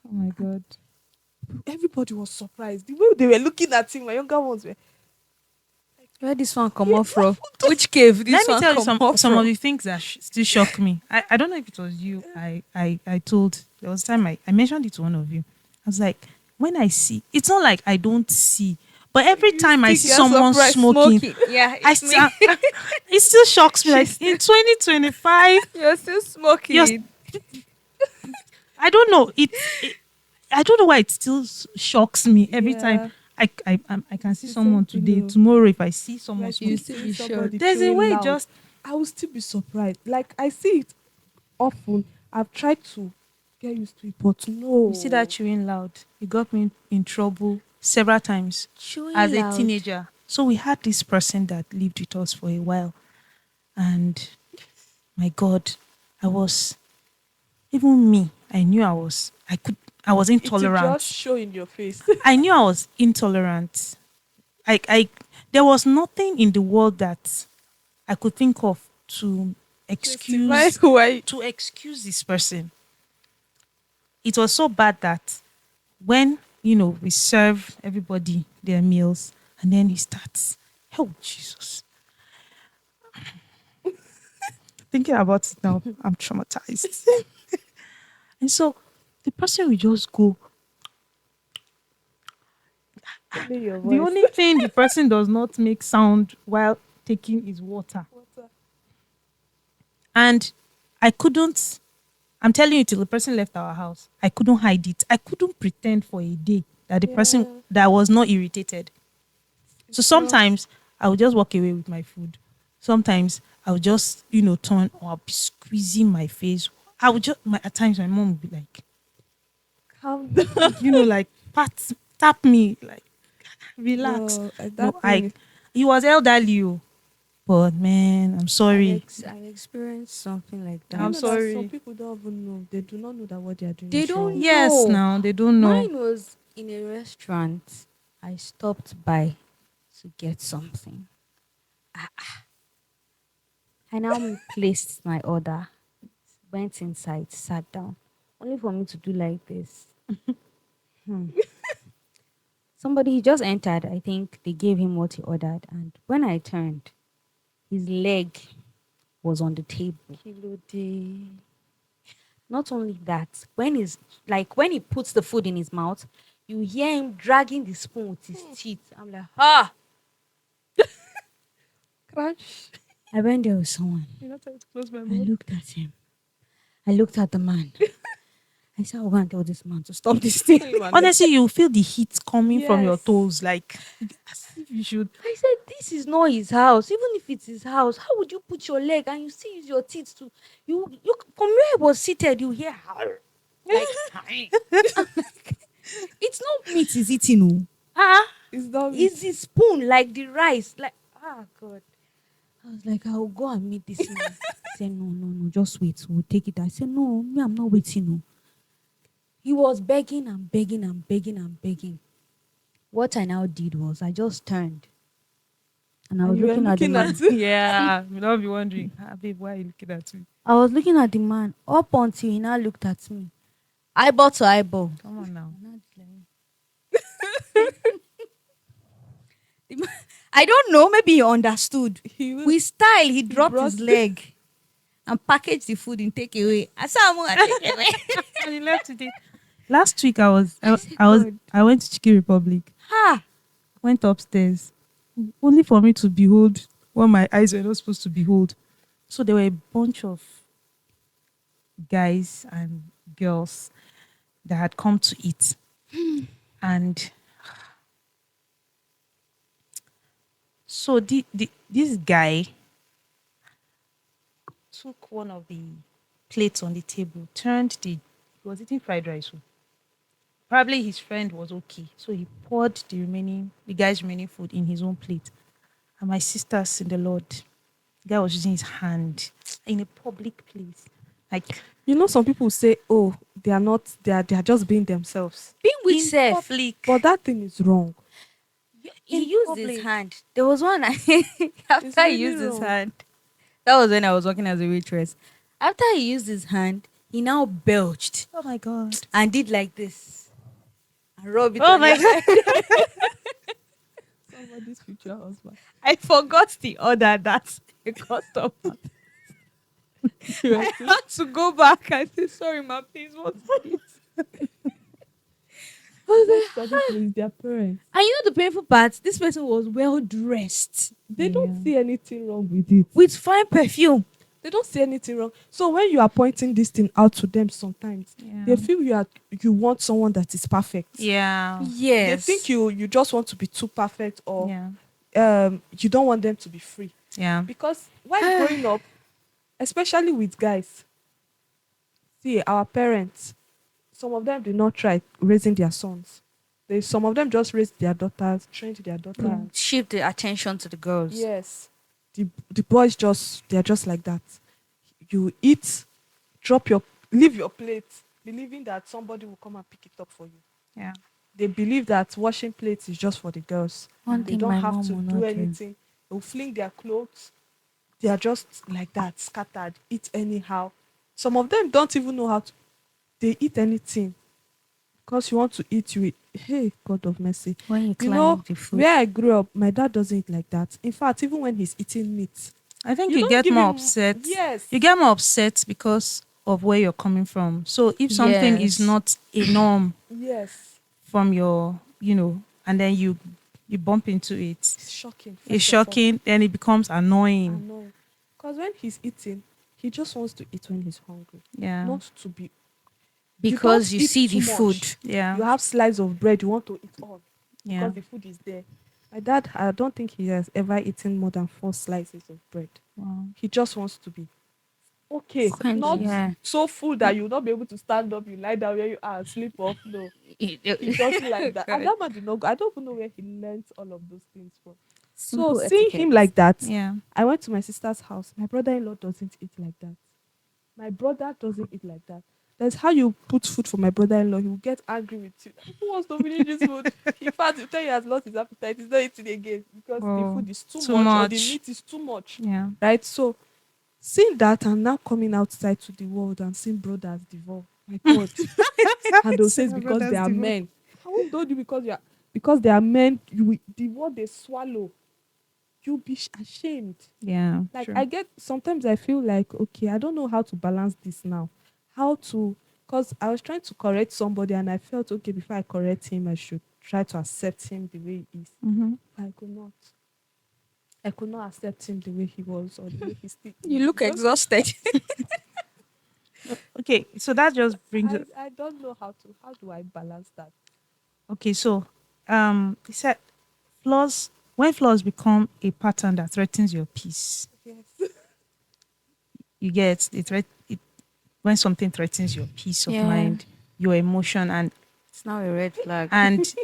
Oh my God. Everybody was surprised. The way they were looking at him, my younger ones were, Where this one come off from? Which cave Let this me one tell you come some off some of from? the things that still shock me. I don't know if it was you. I told there was a time I mentioned it to one of you. I was like, when I see, it's not like I don't see, but every You time I still see get someone surprised. smoking, Yeah, I it's me. still it still shocks me. Like She's in 2025, You're still you're, smoking. I don't know. I don't know why it still shocks me every time. Yeah. I can see The someone same thing, today. though. Tomorrow, if I see someone Like You me smoking, still seeing be somebody shocked. there's a chewing way. loud, Just I will still be surprised. Like I see it often. I've tried to get used to it, but no. you see that chewing loud. It got me in trouble several times Chewing as a loud. teenager. So we had this person that lived with us for a while, and my God, I was even me. I was It will just intolerant. show in your face. I knew I was intolerant. There was nothing in the world that I could think of to Justify excuse why. this person. It was so bad that when we serve everybody their meals, and then he starts, oh Jesus, thinking about it now, I'm traumatized. And so the person will just go. Only your The voice. only thing the person does not make sound while taking is water. Water. And I couldn't, I'm telling you, till the person left our house, I couldn't hide it. I couldn't pretend for a day that the person, Yeah. that I was not irritated. So It's not. sometimes I would just walk away with my food. Sometimes I would just, turn, or I'll be squeezing my face. I would just, at times my mom would be like, Calm down. like, tap me, like, relax. No, No, that thing. he was elderly, oh, but man, I'm sorry. I've experienced something like Do you I'm that. know that some sorry. people don't even know? They do not know that what they are doing They is don't wrong. Yes, No. now they don't know. Mine was in a restaurant. I stopped by to get something. I now placed my order, went inside, sat down, only for me to do like this. Hmm. Somebody just entered. I think they gave him what he ordered, and when I turned, his leg was on the table. Kilo day. Not only that, when he puts the food in his mouth, you hear him dragging the spoon with his teeth. I'm like, ah! Crash. I went there with someone. You're not trying to close my I mouth. looked at him. I looked at the man. I said, I'll go and tell this man to stop this thing. Honestly, you feel the heat coming from your Yes. toes, like as if you should. I said, this is not his house. Even if it's his house, how would you put your leg and you still use your teeth to you from where I was seated, you hear "Har." Like it's not meat is eating. It's not It's the spoon, like the rice. Like God. I was like, I'll go and meet this man. He said, no, just wait. We'll take it. I said, no, me, I'm not waiting. No. He was begging and begging and begging and begging. What I now did was I just turned and I was you were looking at the looking man. at it. Yeah, you'll not be wondering, babe, why are you looking at me? I was looking at the man up until he now looked at me. Eyeball to eyeball. Come on now. I don't know. Maybe he understood. He was, With style, he dropped brought his leg and packaged the food in takeaway. I said, I'm going to take away. And he left it. Last week I said, was God. I went to Chicken Republic. Went upstairs, only for me to behold what my eyes were not supposed to behold. So there were a bunch of guys and girls that had come to eat, and so this guy took one of the plates on the table, he was eating fried rice. So probably his friend was okay. So he poured the guy's remaining food in his own plate. And my sisters in the Lord, the guy was using his hand in a public place. Like You know, some people say, "Oh, they are not. They are just being themselves." Being with in self. public. But that thing is wrong. He In used his public. hand. There was one It's after he really used his wrong. hand. That was when I was working as a waitress. After he used his hand, he now belched Oh my god. and did like this and rub it Oh on my his god. head. Somebody's future husband. I forgot the order that a customer. You are I too- had to go back and say, sorry, ma, please, what's this? I was Most like, of people is their parents. and you know the painful part? This person was well dressed They don't Yeah. see anything wrong with it. with fine perfume. They don't see anything wrong. So when you are pointing this thing out to them, sometimes Yeah. they feel you want someone that is perfect. Yeah. They Yes. think you just want to be too perfect, or Yeah. you don't want them to be free. Yeah. Because while growing up, especially with guys, see our parents, some of them did not try raising their sons. Some of them just raised their daughters, trained their daughter. Shift the attention to the girls. Yes, the boys they're just like that. You eat, leave your plate, believing that somebody will come and pick it up for you. Yeah. They believe that washing plates is just for the girls. One They thing don't my have mom to will do not do. anything. They'll fling their clothes. They are just like that, scattered, eat anyhow. Some of them don't even know how to. They eat anything because you want to eat. You eat. Hey, God of mercy. When you You climb know, the food. where I grew up, my dad doesn't eat like that. In fact, even when he's eating meat, I think you you don't get give more him- upset. Yes. You get more upset because of where you're coming from. So if something is Yes. not a norm Yes. from your, and then you bump into it, It's shocking. it's first of all. shocking, then it becomes annoying. Annoying. Because when he's eating, he just wants to eat when he's hungry. Yeah. Not to be. Because don't you eat see too the much. food. Yeah. You have slice of bread, you want to eat all Yeah. because the food is there. My dad, I don't think he has ever eaten more than 4 slices of bread. Wow. He just wants to be okay, Quench, not yeah. so full that you'll not be able to stand up, you lie down where you are and sleep off. No, he doesn't like that. And that man did not go. I don't even know where he learned all of those things from. Simple So seeing etiquette. him like that, Yeah. I went to my sister's house. My brother-in-law doesn't eat like that. My brother doesn't eat like that. That's how you put food for my brother-in-law. He will get angry with you. Who wants to finish this food? In fact, you tell he has lost his appetite. He's not eating again because the Oh, food is too too much, or the much. meat is too much. Yeah. Right? So seeing that and now coming outside to the world and seeing brothers divorce. My God. And they'll say it's because they are men. How don't you because they are men, the word they swallow, you'll be ashamed. Yeah. Like True. I get sometimes I feel like okay, I don't know how to balance this now. How to because I was trying to correct somebody and I felt okay before I correct him, I should try to accept him the way he is. Mm-hmm. I could not. I could not accept him the way he was or the way he still is. You look Because exhausted. Okay, so that just brings it. I don't know how do I balance that? Okay, so he said flaws when flaws become a pattern that threatens your peace. Yes. You get it when something threatens your peace of Yeah. mind, your emotion, It's now a red flag. and this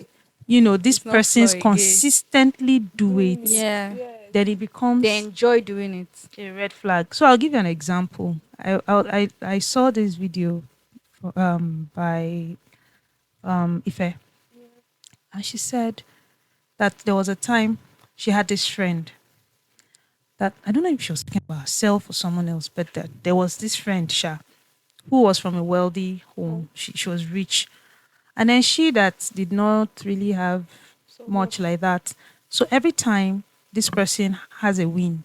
It's not persons flaw again. consistently do it, Yeah. Yes. then it becomes They enjoy doing it. a red flag. So I'll give you an example. I saw this video by Ife, and she said that there was a time she had this friend that I don't know if she was talking about herself or someone else, but that there was this friend Sha who was from a wealthy home. She was rich, and then she that did not really have So much like that. So every time this person has a win,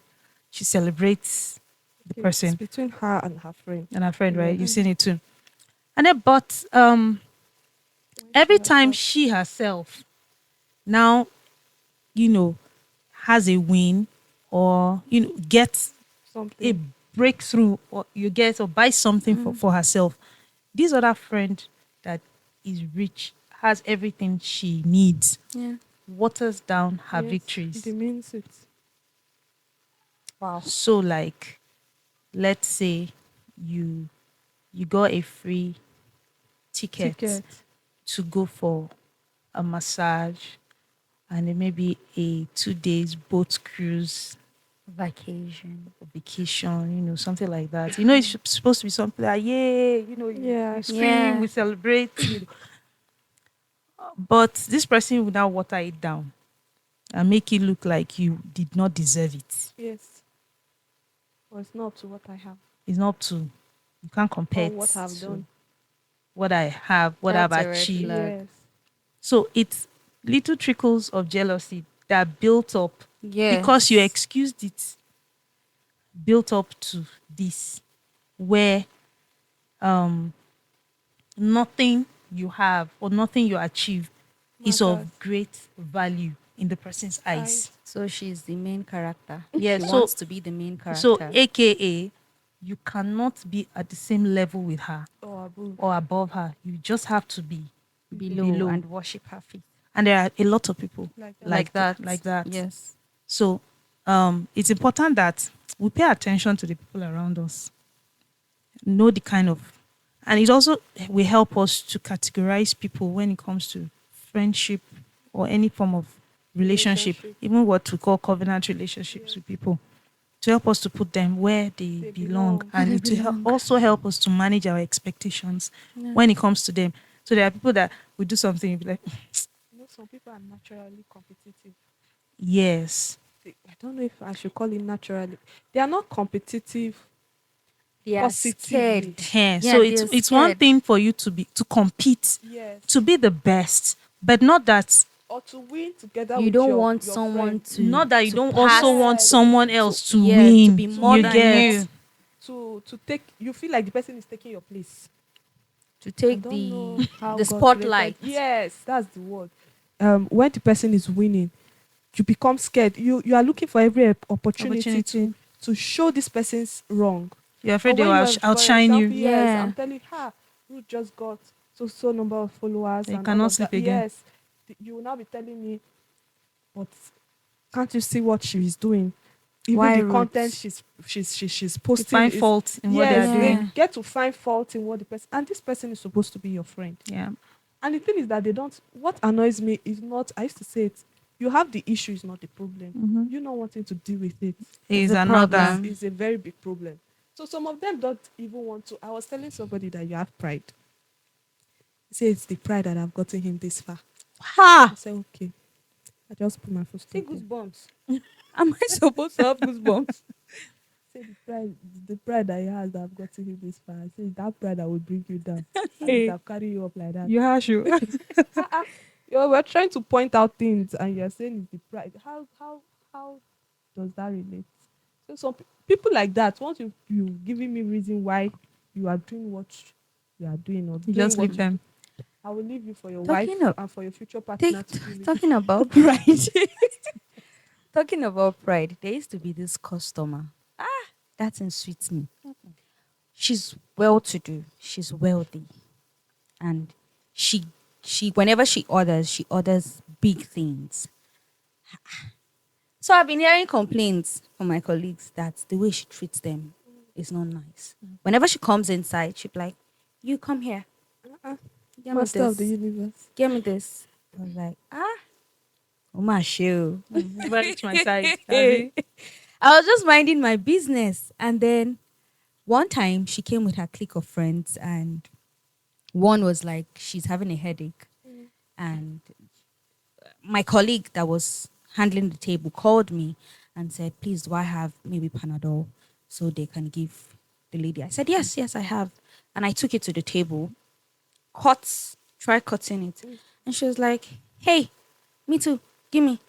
she celebrates the okay, person it's between her and her friend. and her friend, right? Yeah. You've seen it too. And then, but every time she herself now, has a win or gets a Something. breakthrough or or buy something for herself, this other friend that is rich has everything she needs, Yeah. waters down her Yes, victories. it means it. Wow. So like, let's say you got a free ticket to go for a massage and then maybe a 2 days boat cruise Vacation. vacation, something like that. It's supposed to be something like, yeah, Yeah. we scream, Yeah. we celebrate. But this person will now water it down and make it look like you did not deserve it. Yes. Or it's not to what I have It's not to, you can't compare or it what I've to done. what I have, what I've That's a red achieved. flag. Yes. So it's little trickles of jealousy that built up Yes. because you excused it, built up to this, where um nothing you have or nothing you achieve is Matters. of great value in the person's eyes. So she's the main character. Yes, She so- wants to be the main So, character. AKA, you cannot be at the same level with her Or above. or above her. You just have to be below and worship her feet. And there are a lot of people Like that. like that. Yes. So, it's important that we pay attention to the people around us. Know the kind of, and it also will help us to categorize people when it comes to friendship or any form of relationship, Relationship. even what we call covenant relationships with people, to help us to put them where they, They belong, belong. and They to belong. also help us to manage our expectations Yeah. when it comes to them. So there are people that we do something, you'll be like, Some people are naturally competitive. yes, I don't know if I should call it naturally. They are not competitive. They are Positively. scared. yeah. Yeah, So they're it's one scared. thing for you to compete, Yes. to be the best, but not that Or to win together You with don't your, want your someone friend. to not that you to don't pass- also want Yes. someone else to yeah, win. to be more you than get you. To take, you feel like the person is taking your place. To I take don't know the how the God spotlight. created- Yes, that's the word. When the person is winning, you become scared. You are looking for every opportunity to show this person's wrong. You're Or afraid they when will you are, for outshine you. example, yes, Yeah. I'm telling you, Ruth just got so number of followers You and cannot all of sleep that. again. Yes, you will now be telling me, but can't you see what she is doing? Even Why the Ruth? content she's You posting find is fault in what they yes, are Yeah. doing. they get to find fault in what the person, and this person is supposed to be your friend. Yeah. And the thing is that they don't. What annoys me is not. I used to say it. You have the issue is not the problem. Mhm. You not wanting to deal with it Is a another. problem. is a very big problem. So some of them don't even want to. I was telling somebody that you have pride. He said it's the pride that I've gotten him this far. I Ha! said okay. I just put my foot See there. goosebumps. Am I supposed to have goosebumps? Say the pride that he has that I've gotten him this far. I say that pride that will bring you down. Hey. That will carry you up like that. You have you. We're trying to point out things and you're saying it's the pride. How does that relate? So some people like that, once you giving me reason why you are doing what you are doing or You doing just what leave them. I will leave you for your Talking wife of- and for your future partner to deal with. Talking about pride. Talking about pride, there used to be this customer. That thing sweets me. She's well to do. She's wealthy. And she whenever she orders big things. So I've been hearing complaints from my colleagues that the way she treats them is not nice. Whenever she comes inside, she'll be like, "You come here. Uh-uh. Get me Master of the this. universe. Get me this." I was like, oh my shoe. Never reach my side. Abi? I was just minding my business. And then one time she came with her clique of friends, and one was like, she's having a headache. And my colleague that was handling the table called me and said, please, do I have maybe Panadol so they can give the lady? I said, yes, I have. And I took it to the table, try cutting it. And she was like, hey, me too, give me.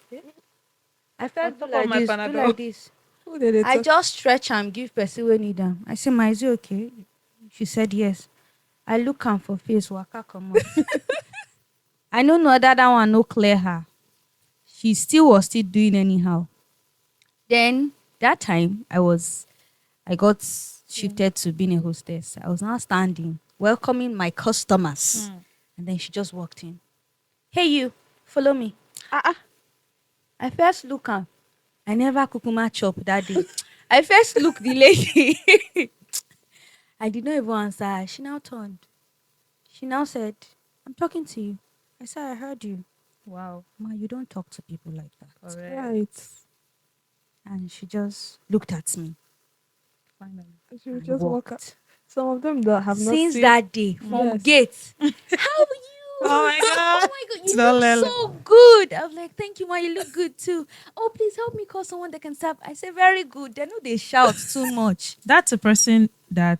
I felt top do of like my this, do Panadol. like this. Who did it? I just stretch and give person wey need am. I say, ma, is it okay? She said yes. I look am for face, waka comot. I no know that one no clear her. She was still doing anyhow. Then that time I got shifted to being a hostess. I was now standing, welcoming my customers. And then she just walked in. Hey you, follow me. I first look am. I never kukuma chop that day. I first look the lady. I did not even answer her. She now turned. She now said, I'm talking to you. I said, I heard you. Wow. Ma, you don't talk to people like that. Right. and she just looked at me Finally. She will and just walk out. walked. Some of them that have not Since seen. that day, from Yes. gate, how are you? Oh my God. Oh my God, you Don't look let- so good. I was like, thank you, ma. You look good too. Oh, please help me call someone that can serve. I said, very good. They know they shout too much. That's a person that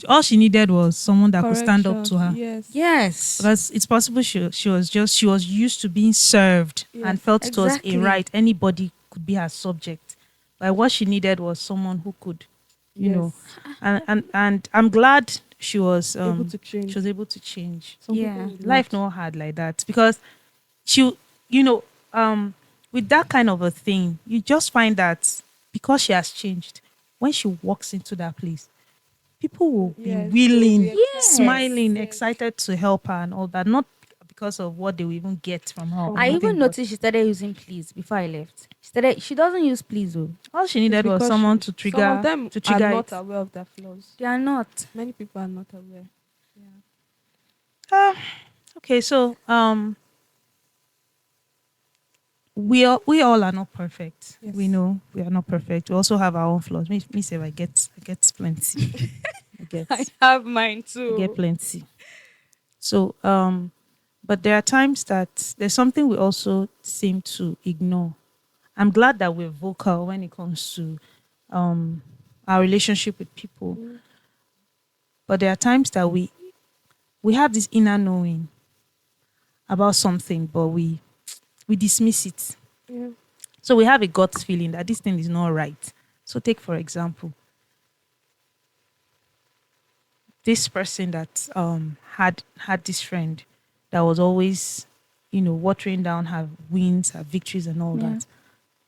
all she needed was someone that could stand up Correction. to her. Yes. Yes. Because it's possible she was used to being served and Yes, felt it was a exactly. right. Anybody could be her subject. But what she needed was someone who could, you know. Yes. And I'm glad she was Able to change. she was able to change. Some Yeah. people would Life not. not hard like that because she, you know, with that kind of a thing, you just find that because she has changed, when she walks into that place, people will be Yes, willing, they'll be Yes. smiling, Yes. excited to help her and all that. Not because of what they will even get from her. or From I her. anything, even but noticed she started using please before I left. She doesn't use please though. all she It's needed was because someone to some trigger of them to are trigger not it. aware of their flaws. They are not. Many people are not aware. Ah, okay, so we all are not perfect. Yes. We know we are not perfect. We also have our own flaws. Me say I get plenty. I get have mine I too. get plenty. So but there are times that there's something we also seem to ignore. I'm glad that we're vocal when it comes to our relationship with people. But there are times that we have this inner knowing about something, but we dismiss it. Yeah. So we have a gut feeling that this thing is not right. So take for example, this person that had this friend that was always, watering down her wins, her victories, and all Yeah. that.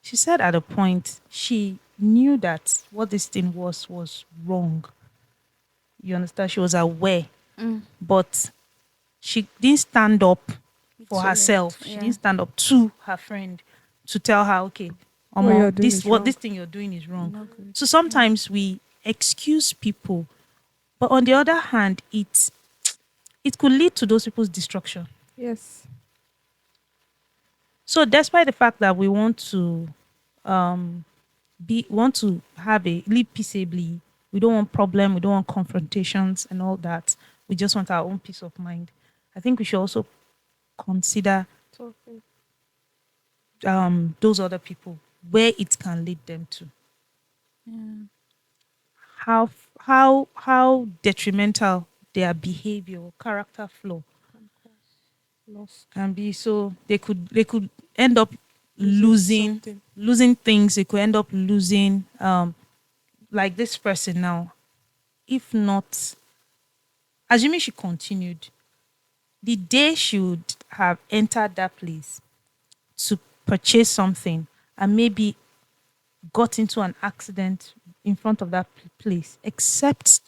She said at a point she knew that what this thing was wrong. You understand? She was aware, Mm. but she didn't stand up for To it, herself. She yeah. didn't stand up to her friend to tell her, okay, What you're Omo, doing is wrong. this thing you're doing is wrong. Not good. So sometimes we excuse people, but on the other hand, it could lead to those people's destruction. Yes. So despite the fact that we want to live peaceably, we don't want problem, we don't want confrontations and all that. We just want our own peace of mind. I think we should also consider Talking. those other people where it can lead them to. Yeah. How detrimental their behavior or character flaw Lost. can be. So they could end up losing something. things. They could end up losing like this person now. If not, assuming she continued, the day she would have entered that place to purchase something and maybe got into an accident in front of that place, except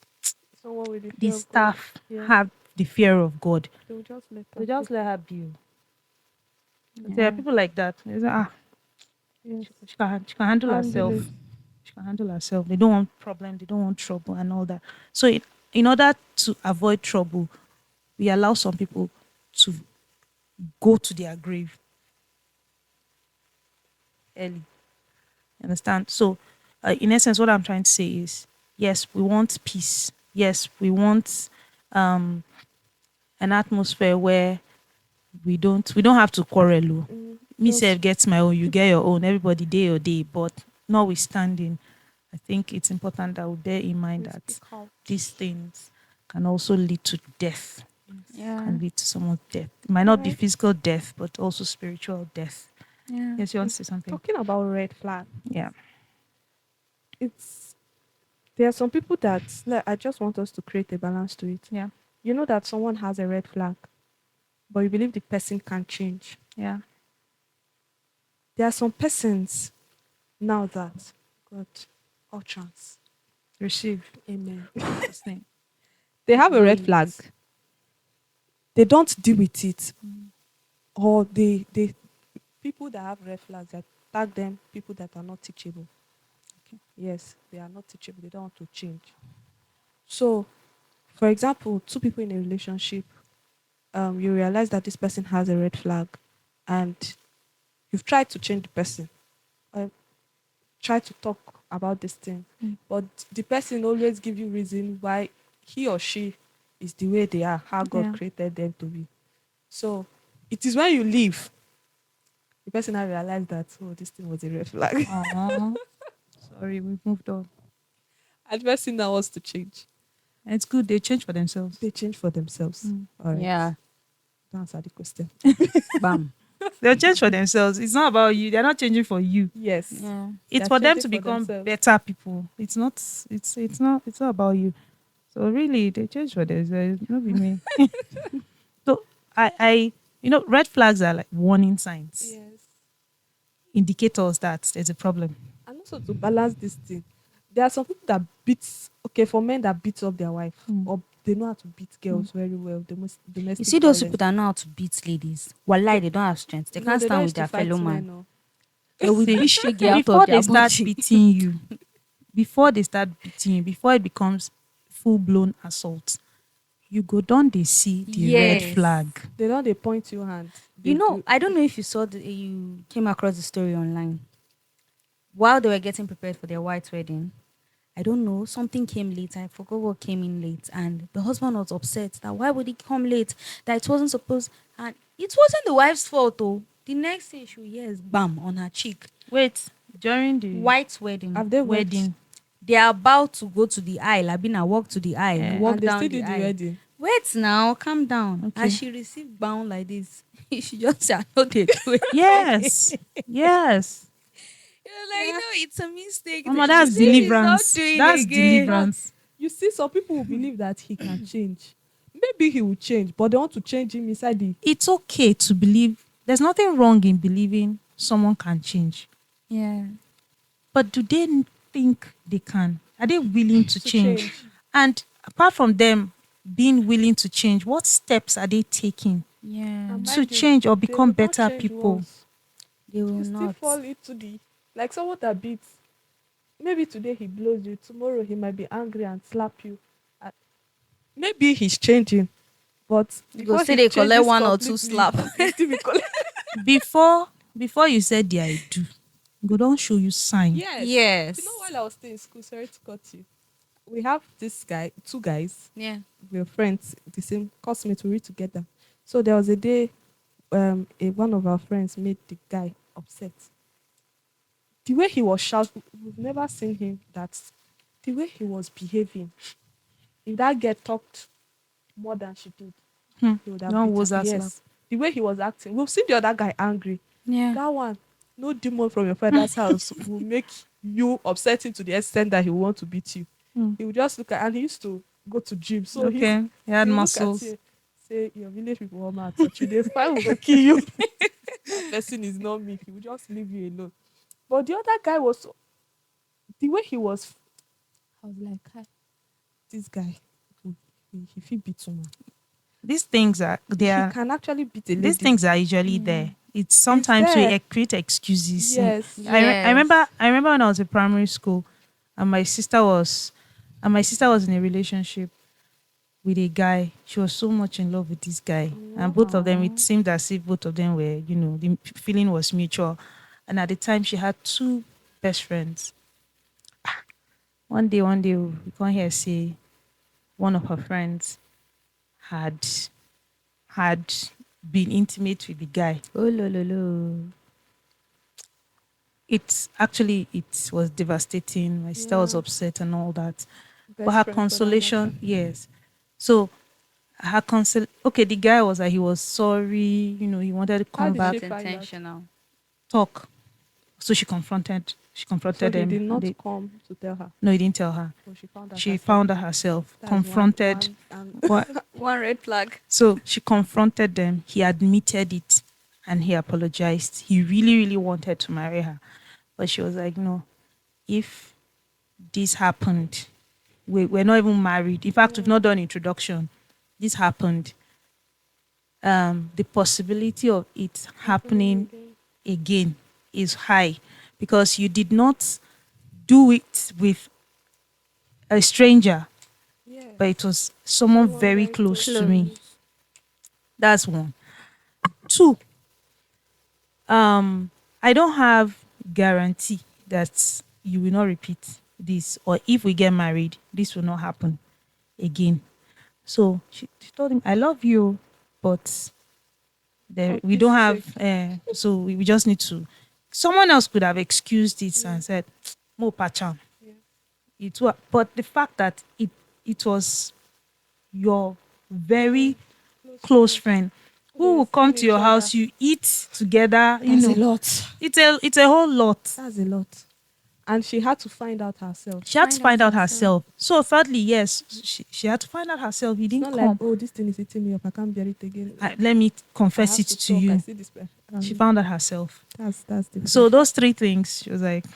Someone with the the fear of God. staff Yeah. have the fear of God, They will just let they her just go. let her be. There Yeah. are people like that. They say, Yes. she can handle Handle herself. it. She can handle herself. They don't want problem. They don't want trouble and all that. So in order to avoid trouble, we allow some people to go to their grave early. Understand? So, in essence, what I'm trying to say is, yes, we want peace. Yes, we want um, an atmosphere where we don't have to quarrel. Me Just self gets my own, you get your own. Everybody day or day, but notwithstanding, I think it's important that we bear in mind we that speak out. these things can also lead to death. Yeah. Can lead to someone's death. It might not be Right. physical death, but also spiritual death. Yeah. Yes, you want to say something? Talking about red flag, Yeah. there are some people that I just want us to create a balance to it. Yeah. You know that someone has a red flag, but you believe the person can change. Yeah. There are some persons now that God, utterance, Receive. amen. This name. They have a red Wait. flag. They don't deal with it, or they people that have red flags that tag them people that are not teachable. Okay. Yes, they are not teachable. They don't want to change. So, for example, two people in a relationship, you realize that this person has a red flag, and you've tried to change the person. Uh, try to talk about this thing, but the person always give you reason why he or she is the way they are, how God Yeah. created them to be. So it is when you leave, the person now realize that, oh, this thing was a red flag. Aw. Sorry, we've moved on. And the person now wants to change. It's good they change for themselves. They change for themselves. All right. Yeah. Don't answer the question. Bam. They'll change for themselves. It's not about you. They're not changing for you. Yes. Yeah. It's They're for them changing to for become themselves. better people. It's not about you. So really they change for themselves. Not be me. So I red flags are like warning signs, Yes. indicators that there's a problem. And also to balance this thing, there are some people that beats, okay, for men that beats up their wife, or they know how to beat girls very well. The most You domestic see those violence. people that know how to beat ladies. Wallahi, they don't have strength. They No, can't they stand don't with used to their fight fellow men, man. oh. They will See, be shaky out before of their they start body. beating you, before it becomes full blown assault, you go down they see the red Yes. flag. They don't, they point you hand. They You know, do- I don't know if you came across the story online. While they were getting prepared for their white wedding, I don't know, something came late. I forgot what came in late. And the husband was upset that why would he come late? That it wasn't supposed. And it wasn't the wife's fault, though. The next thing she hears, bam, on her cheek. Wait, during the White wedding. Have they wed? wedding, They are about to go to the aisle. Abina walk to the aisle. Eh. Walk and they down still the did the aisle. wedding. Wait now, calm down. Okay. As she received bound like this, she just said, I know they do it. yes, yes. You're like, no, it's a mistake. Mama, She that's said he's not deliverance. doing That's again. deliverance. You see, some people will believe that he can change. Maybe he will change, but they want to change him inside the. It's okay to believe. There's nothing wrong in believing someone can change. Yeah. But do they think they can? Are they willing to To change? change. And apart from them being willing to change, what steps are they taking Yeah. And to mind you, change or they become will not better change people? once. They will You still not. fall into the, like someone that beats. Maybe today he blows you, tomorrow he might be angry and slap you. Maybe he's changing, but You go before say he they collect changes one or two completely, slap. he still be collect- Before you said the I do, go don't show you sign. Yes. Yes. You know, while I was still in school, sorry to cut you. We have this guy, two guys. Yeah. We're friends, the same classmates. We read together. So there was a day, one of our friends made the guy upset. The way he was shouting, we've never seen him that. The way he was behaving, if that girl talked more than she did, he would have That beat was her. that slap. Yes. The way he was acting, we've seen the other guy angry. Yeah. That one, no demon from your father's house will make you upset him to the extent that he will want to beat you. He would just look at, and he used to go to gym. So Okay, he had he will muscles. Look at you, say, your village people want to touch you. They find will kill you. That person is not me. He will just leave you alone. But the other guy was, the way he was, I was like, "Hi, this guy, he feel beat woman. These things are He can actually beat a lady. these things are usually there. It's sometimes there. we create excuses. Yes. I remember when I was in primary school and my sister was in a relationship with a guy. She was so much in love with this guy. And both of them, it seemed as if both of them were, the feeling was mutual. And at the time she had two best friends. One day we come here say one of her friends had been intimate with the guy. Oh, lo. It was devastating. My sister was Yeah. upset and all that. Best But her friend for that consolation, matter. yes. So her okay, the guy was like he was sorry, he wanted to How come did back, she find out? Intentional. talk. So she confronted So he him. did and not they- come to tell her. no, he didn't tell her. So she found out. She herself. found her herself, That's confronted. and What? One red flag. So she confronted them. He admitted it and he apologized. He really, really wanted to marry her. But she was like, no, if this happened, we're not even married. In fact, we've not done introduction. This happened. The possibility of it happening again is high because you did not do it with a stranger, Yes. but it was someone Someone very very close close. to me. That's one. Two, I don't have guarantee that you will not repeat this, or if we get married, this will not happen again. So she told him, I love you, but For we peace don't have sake. so we just need to, someone else could have excused it Yeah. and said, Mo Pacham. Yeah. But the fact that it was your very close friend who They're will come seeing to each your other. house, you eat together, That's a lot. it's a whole lot. That's a lot. And she had to find out herself. She had to find out herself. So thirdly, yes, she had to find out herself. He It's didn't not like, come. oh, this thing is eating me up. I can't bear it again. Let me I confess have it to to talk. I you. see this. She found out herself. That's the So those three things, she was like,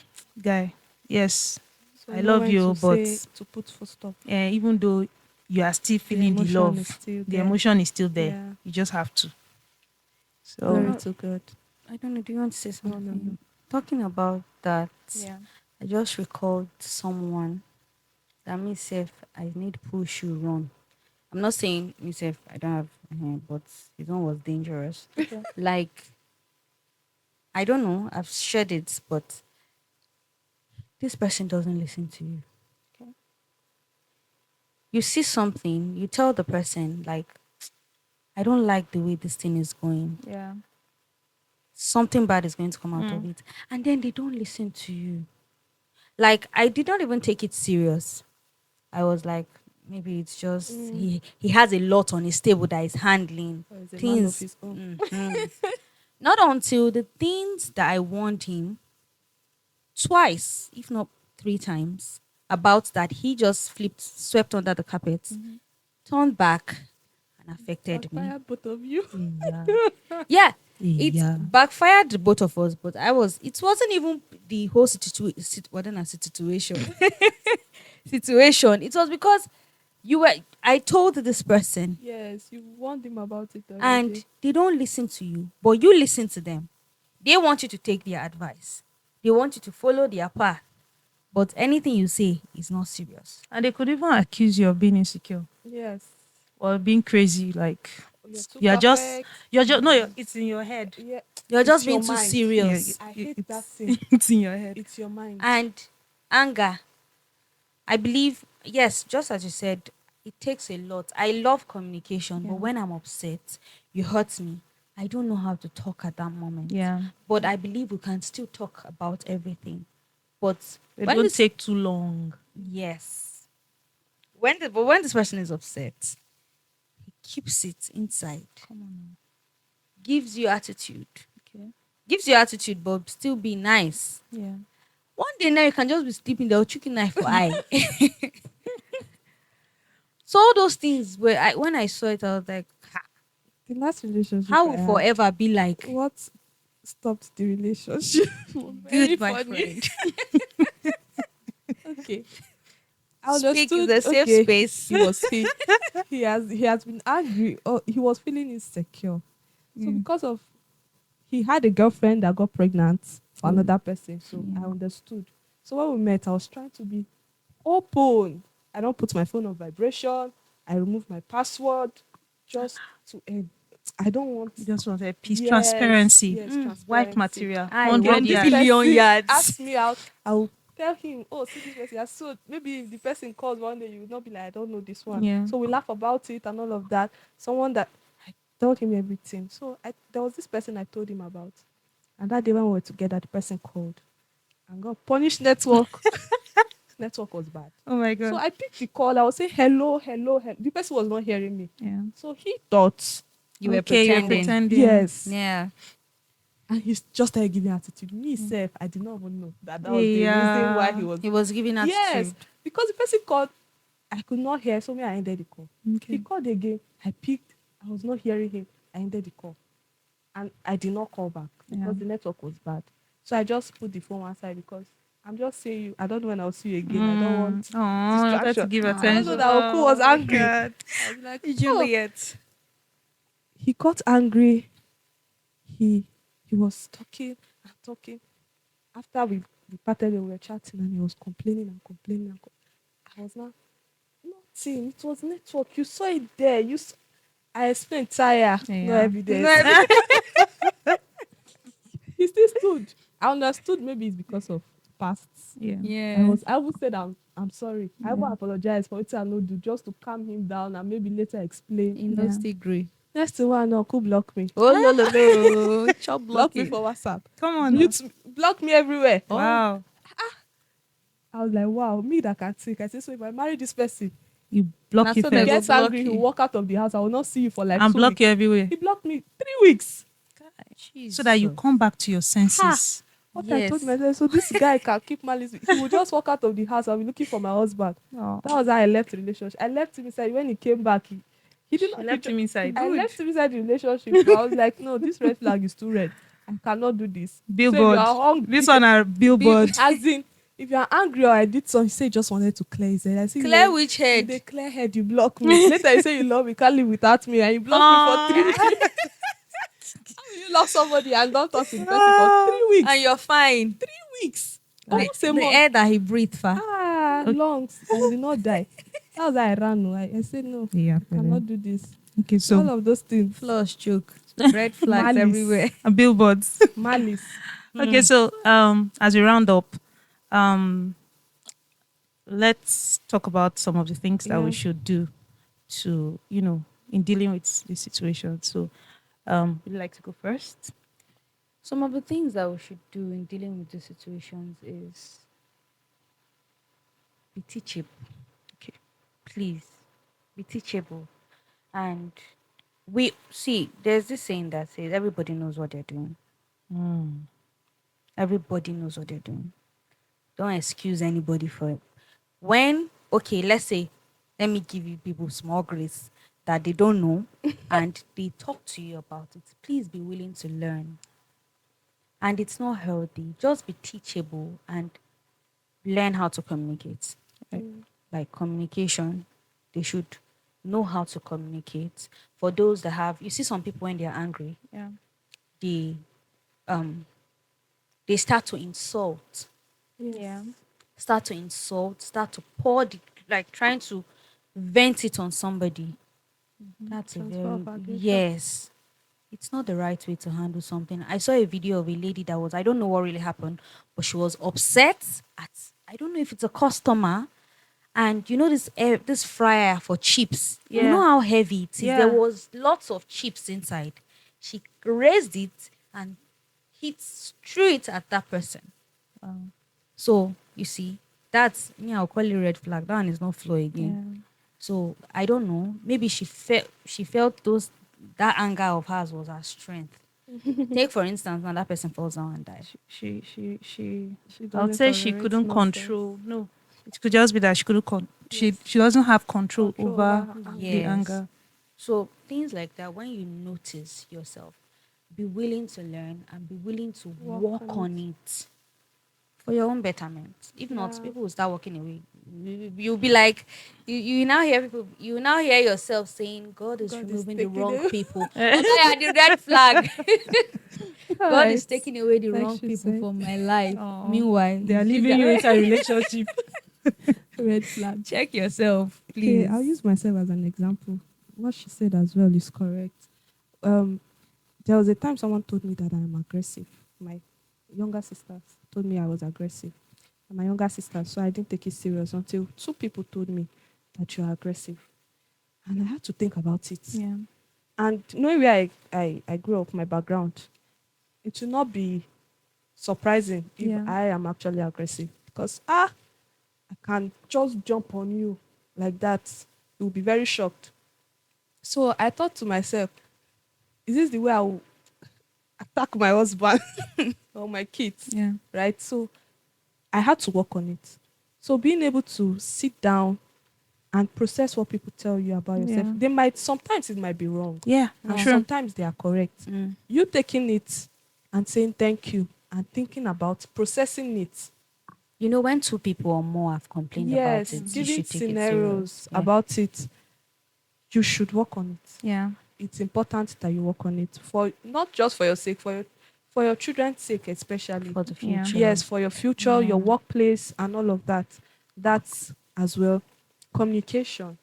guy, yes, So I know love when you, to but say, to put full stop. even though you are still feeling the emotion love, is still the there. emotion is still there. Yeah. You just have to. So Very too good. I don't know. Do you want to say No, something? no. Talking about that, yeah. I just recalled someone that myself, I need push you run. I'm not saying myself, I don't have, but his one was dangerous. Okay. Like, I don't know, I've shared it, but this person doesn't listen to you. Okay. You see something, you tell the person, like, I don't like the way this thing is going. Yeah. Something bad is going to come out of it. And then they don't listen to you. Like, I did not even take it serious. I was like, maybe it's just he has a lot on his table that he's handling. Or is a man of Things. his own. Not until the things that I warned him twice, if not 3 times, about that he just swept under the carpet, turned back and affected me. Backfired both of you. Yeah, it backfired the both of us, but it wasn't even the whole situation. Situation. It was because I told this person Yes, you warned him about it already. and they don't listen to you, but you listen to them. They want you to take their advice. They want you to follow their path. But anything you say is not serious. And they could even accuse you of being insecure Yes. or being crazy. Like You're too you're just perfect. no, it's in your head. Yeah. You're It's just your being too mind. serious. I hate that thing. It's in your head. It's your mind. And anger. I believe, yes, just as you said, it takes a lot. I love communication, but when I'm upset, you hurt me. I don't know how to talk at that moment. Yeah. But I believe we can still talk about everything. But It when don't this, take too long. yes. But when this person is upset, he keeps it inside. Come on. Gives you attitude. Okay. Gives you attitude, but still be nice. Yeah. One day now you can just be sleeping there with chicken knife for eye. So all those things when I saw it, I was like, the last relationship how I will had, forever be like? what stopped the relationship? Very Good, my funny. friend. Okay. Speak is a safe okay, space. he has been angry, or he was feeling insecure. So because of, he had a girlfriend that got pregnant for another person. So I understood. So when we met, I was trying to be open. I don't put my phone on vibration. I remove my password just to end. I don't want. You just want a peace, Yes, transparency, yes, wife transparency. material, I 100 want yards. billion yards. Ask me out. I will tell him, oh, see this person. So maybe if the person calls one day, you will not be like, I don't know this one. Yeah. So we laugh about it and all of that. Someone that I told him everything. So there was this person I told him about. And that day when we were together, the person called and got punished network. Network was bad. Oh my god. So I picked the call. I was saying hello, hello, hello. The person was not hearing me. Yeah. So he thought, You were Okay, you're pretending. pretending. yes. Yeah. And he's just started giving attitude. Me, self, I did not even know that was the Yeah. reason why he was. He was giving attitude. Yes, because the person called, I could not hear, so me, I ended the call. He Okay. called again. I picked. I was not hearing him. I ended the call, and I did not call back because the network was bad. So I just put the phone one side because I'm just saying you. I don't know when I'll see you again. I don't want Oh, I wanted to distraction. give I attention. don't know that Oku was Oh my angry. God. I was like, Juliet. he got angry. He was talking and talking. After we parted, we were chatting, and he was complaining and complaining. I was not nothing. It was network. You saw it there. I explained tire, no Yeah. evidence. He still stood. I understood maybe it's because of passed. Yeah. I always said I'm sorry. I will apologize for what I no do just to calm him down and maybe later explain. In Yeah. no still agree. Next thing one no could block me. Oh no. Chop Block me blocking. for WhatsApp. Come on. now. Mute, block me everywhere. Wow. I was like, wow, me that can think. I said, so if I marry this person, You block Now you so he they first go gets block angry, he'll you. walk out of the house. I will not see you for like and 2 block weeks. you everywhere He blocked me 3 weeks. so that you come back to your senses. What I told Yes. myself, so this guy can keep malice. He will just walk out of the house. I'll be looking for my husband. Oh. That was how I left the relationship. I left him inside. When he came back, he did not. She left him inside. I left him inside the relationship. So I was like, no, this red flag is too red. I cannot do this. So if Billboard. you are hungry, This one are billboard. as in, if you are angry or I did something, you say you just wanted to clear his head. I say, Clear which With head? a clear head, you block me. Later, you say you love me, can't live without me, and you block me for 3 weeks. How will you love somebody and don't talk to the person for 3 weeks? And you're fine. 3 weeks. The, Almost a the month. air that he breathed for. Lungs. I did not die. That was how I ran. No. I said, no, Yeah. I cannot do this. Okay, All so of those things. Flush joke. Red flags Malice. everywhere. billboards. Malice. Okay, so as we round up, let's talk about some of the things that we Yeah. should do to, in dealing with this situation. So, would you like to go first? Some of the things that we should do in dealing with these situations is be teachable. Okay. Please be teachable. And we see there's this saying that says everybody knows what they're doing. Everybody knows what they're doing. Don't excuse anybody for it. Let's say, let me give you people small grace that they don't know and they talk to you about it. Please be willing to learn. And it's not healthy. Just be teachable and learn how to communicate. Like communication, they should know how to communicate. For those that have, you see some people when they're angry, Yeah. they start to insult. Yeah. Start to pour trying to vent it on somebody. That's a Transfer very of aggression. yes. It's not the right way to handle something. I saw a video of a lady that was, I don't know what really happened, but she was upset at, I don't know if it's a customer, and you know this fryer for chips. You Yeah. know how heavy it is. Yeah. There was lots of chips inside. She raised it and threw it at that person. So you see, that's me. I'll call it red flag. That one is not flow again. So I don't know. Maybe she felt that anger of hers was her strength. Take for instance, now that person falls down and dies. She I would doesn't say she tolerate couldn't nonsense. control. No, it could just be that she couldn't she doesn't have control over her anger. the Yes. anger. So things like that, when you notice yourself, be willing to learn and be willing to Work work on on it for your own betterment. If not, Yeah. people will start walking away. You'll be like, you now hear people. You now hear yourself saying, "God is God is removing the taking wrong it." people." But I had the red flag. God is Right. taking away the Like wrong she people said. from my life. Aw. Meanwhile, They are you leaving you guys- into a relationship. Red flag. Check yourself, please. Okay, I'll use myself as an example. What she said as well is correct. There was a time someone told me that I am aggressive. My younger sisters told me I was aggressive. And my younger sister, so I didn't take it serious until 2 people told me that you are aggressive. And I had to think about it. Yeah. And knowing where I grew up, my background, it will not be surprising if Yeah. I am actually aggressive. Because I can just jump on you like that. You will be very shocked. So I thought to myself, is this the way I will attack my husband or my kids? Yeah. Right? So I had to work on it. So being able to sit down and process what people tell you about yourself, Yeah. sometimes it might be wrong. Yeah. And True. sometimes they are correct. Mm. You taking it and saying thank you and thinking about processing it. You know, when 2 people or more have complained Yes, about it, you giving should take it scenarios serious. Yeah. about it. You should work on it. Yeah. It's important that you work on it for not just for your sake, for your children's sake especially. For the Yeah. future. Yes, for your future, your Yeah. workplace, and all of that. That's as well. Communication,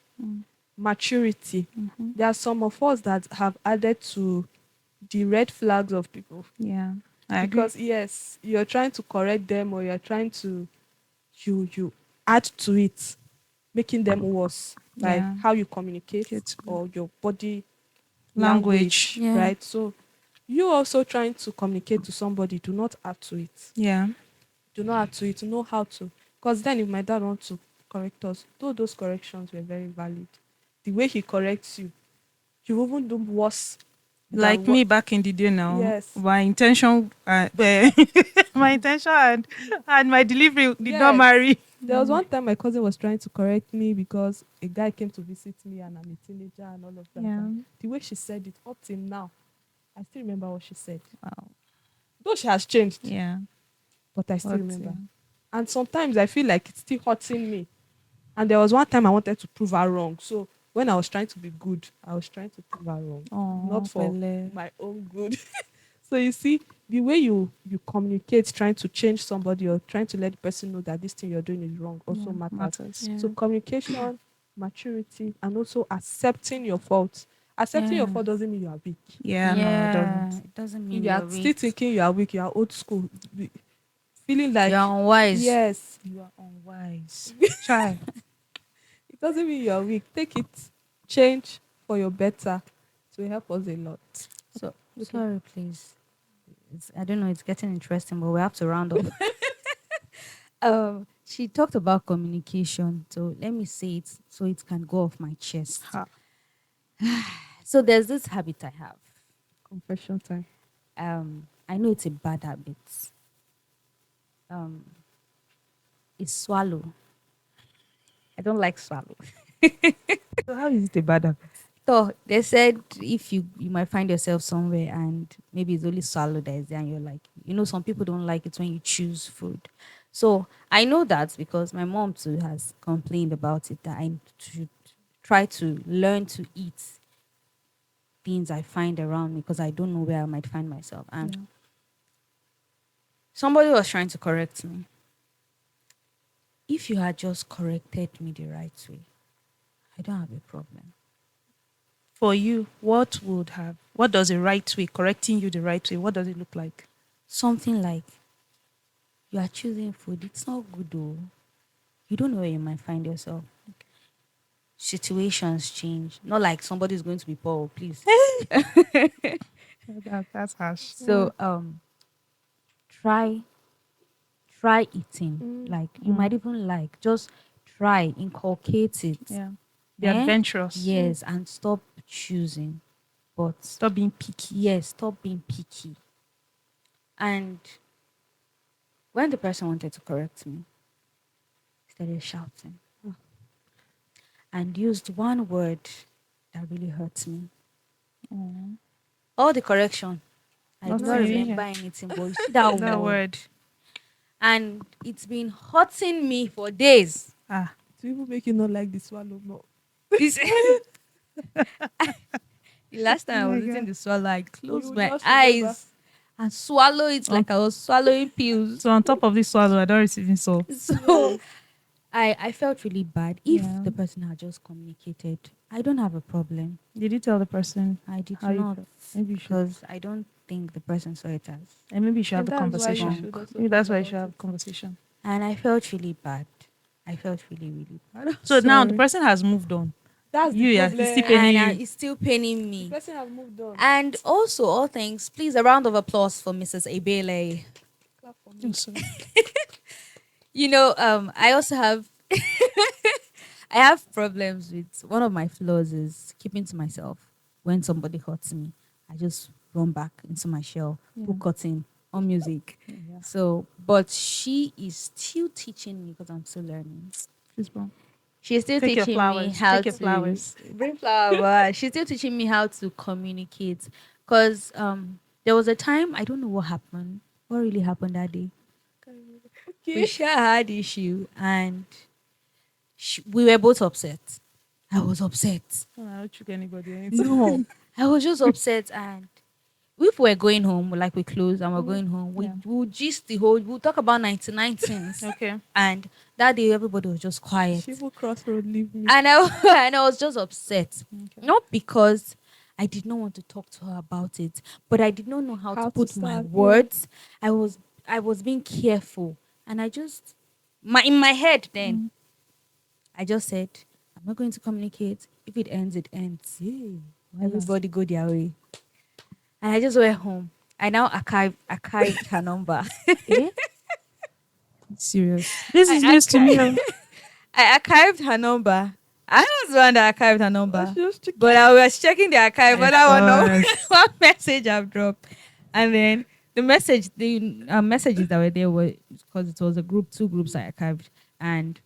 maturity. Mm-hmm. There are some of us that have added to the red flags of people. Yeah. I agree. Because yes, you're trying to correct them, or you're trying to you add to it, making them worse by Yeah. how you communicate It's or your body language, language. Yeah. right? So you also trying to communicate to somebody, do not add to it. Yeah. Do not add to it. Know how to. Because then if my dad wants to correct us, though those corrections were very valid, the way he corrects you, you even do worse Like than what. me back in the day now, Yes. my intention, my intention and my delivery did not Yes. marry. There was one time my cousin was trying to correct me because a guy came to visit me and I'm a teenager and all of that. Yeah. And the way she said it up till now, I still remember what she said. Wow. Though she has changed, Yeah. but I still But, remember. And sometimes I feel like it's still hurting me. And there was one time I wanted to prove her wrong. So when I was trying to be good, I was trying to prove her wrong. Oh, Not for pele. my own good. So you see, the way you communicate, trying to change somebody or trying to let the person know that this thing you're doing is wrong also Yeah, matters. Yeah. So communication, maturity, and also accepting your faults. Accepting your Yeah. fault doesn't mean you are weak. Yeah, no, it doesn't. It doesn't If mean you are you're still weak. thinking you are weak, you are old school, feeling like You're unwise. yes, You are unwise. Try. it doesn't mean you are weak. Take it, change for your better. It will help us a lot. So Okay. sorry, please. I don't know. It's getting interesting, but we have to round up. She talked about communication, so let me say it so it can go off my chest. Ha. So there's this habit I have. Confession time. I know it's a bad habit. It's swallow. I don't like swallow. So how is it a bad habit? So they said if you might find yourself somewhere and maybe it's only swallow that is there and you're like, some people don't like it when you choose food. So I know that because my mom too has complained about it, that I should try to learn to eat things I find around me because I don't know where I might find myself. And somebody was trying to correct me. If you had just corrected me the right way, I don't have a problem. For you, what does the right way, correcting you the right way, what does it look like? Something like, you are choosing food, it's not good though. You don't know where you might find yourself. Situations change. Not like somebody's going to be poor, please. That's harsh. So try eating. Like you might even just try, inculcate it. Yeah. Be adventurous. Yes, and stop choosing. But Stop being picky. yes, stop being picky. And when the person wanted to correct me, he started shouting and used one word that really hurt me. All the correction, I do not Nothing. remember anything, but you see that, That word. word. And it's been hurting me for days. Ah. To even make you not like the swallow more. This the last time I was eating the swallow, I You closed would my just eyes remember. and swallow it like I was swallowing pills. So on top of this swallow, I don't receive insult. So I felt really bad. If Yeah. the person had just communicated, I don't have a problem. Did you tell the person I did how you not, felt? Maybe you should. because I don't think the person saw it as. And maybe you should have And the that's why you conversation. should also Maybe that's talk why you about should have it. a conversation. And I felt really bad. I felt really, really bad. So now the Sorry. person has moved on. That's You, the yeah, problem. he's still paying And you. it's still paining me. The person have moved on. And also, all things, please, a round of applause for Mrs. Ebele. Clap for me. I also have I have problems with, one of my flaws is keeping to myself. When somebody hurts me, I just run back into my shell, put cutting on music. Yeah. So, but she is still teaching me because I'm still learning. She's wrong. She's still Take your teaching me flowers. how Take your to flowers. bring flowers. She's still teaching me how to communicate. Because there was a time, I don't know what happened. What really happened that day? We Okay. sure had issue, and we were both upset. I was upset. Oh, I don't trick anybody. or anything. No, I was just upset. And if we're going home, like we close and we're going home, we Yeah. will gist we'll talk about 99 things. Okay. And that day, everybody was just quiet. Shivu crossroad, leave me. And I, and I was just upset. Okay. Not because I did not want to talk to her about it, but I did not know how How to to put my start, yeah. words. I was being careful, and I just in my head then I just said, I'm not going to communicate. If it ends, it ends. Yeah. Everybody go their way. And I just went home. I now archived her number. Eh? Serious. This I is news to me. archived, I archived her number. I was the one that archived her number. Just checking. But I was checking the archive, but I don't know Yes. what message I've dropped. And then the messages that were there were because it was two groups I archived. And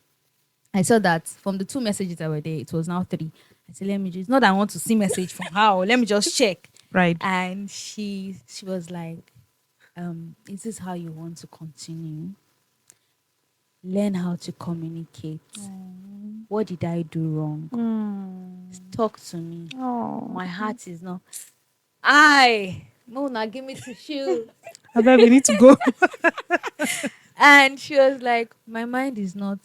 I saw that from the two messages that were there, it was now 3. I said, let me just, not that I want to see message from her, or let me just check. Right. And she was like, is this how you want to continue? Learn how to communicate. What did I do wrong? Talk to me. My heart is not. No, give me tissue. I bet we need to go. And she was like, my mind is not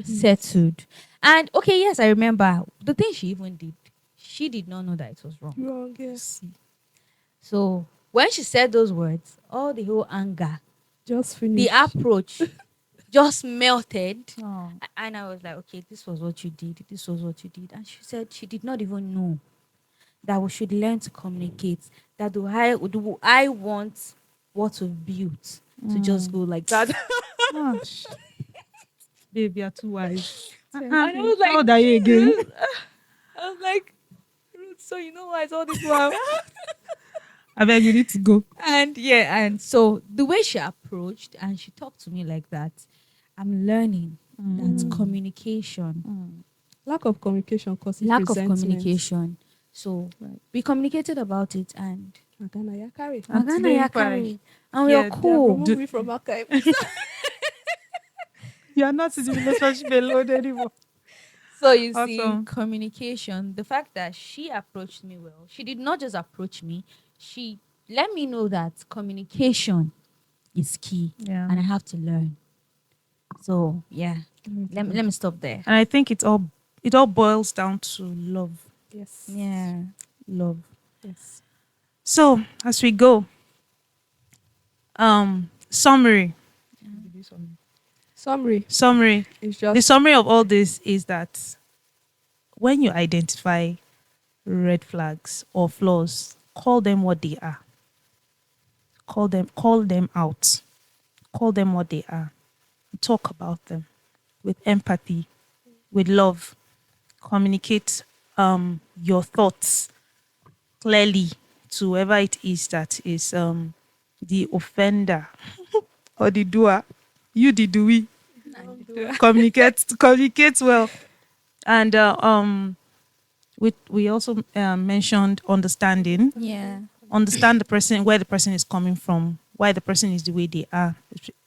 settled. And okay, yes, I remember the thing she even did. She did not know that it was wrong. Wrong, yes. So when she said those words, all the whole anger, Just the finish. approach just melted. Oh. And I was like, okay, this was what you did. This was what you did. And she said she did not even know that we should learn to communicate. That do I want what we've built to just go like that. Gosh. Babe, you're too wise. And I was like, how old are you again? I was like, Ruth, so you know why it's all this while? I bet we need to go. And so the way she approached and she talked to me like that, I'm learning that communication, Lack of communication causes lack of resentment. communication. So we communicated about it and Magana ya carry. I'm Magana today ya fine. carry. And Yeah, we're they cool. Remove me from archive. You are not in the relationship alone anymore. So you see, Awesome. communication, the fact that she approached me well, she did not just approach me, she let me know that communication is key Yeah. and I have to learn. So yeah, let me stop there. And I think it all boils down to love. Yes. Yeah. Love. Yes. So as we go, summary. Summary is The just summary of all this is that when you identify red flags or flaws, call them what they are. Call them out. Call them what they are. Talk about them with empathy, with love. Communicate your thoughts clearly to whoever it is that is the offender or the doer. You the doer. Communicate well. And we also mentioned understanding. Yeah. Understand the person, where the person is coming from, why the person is the way they are.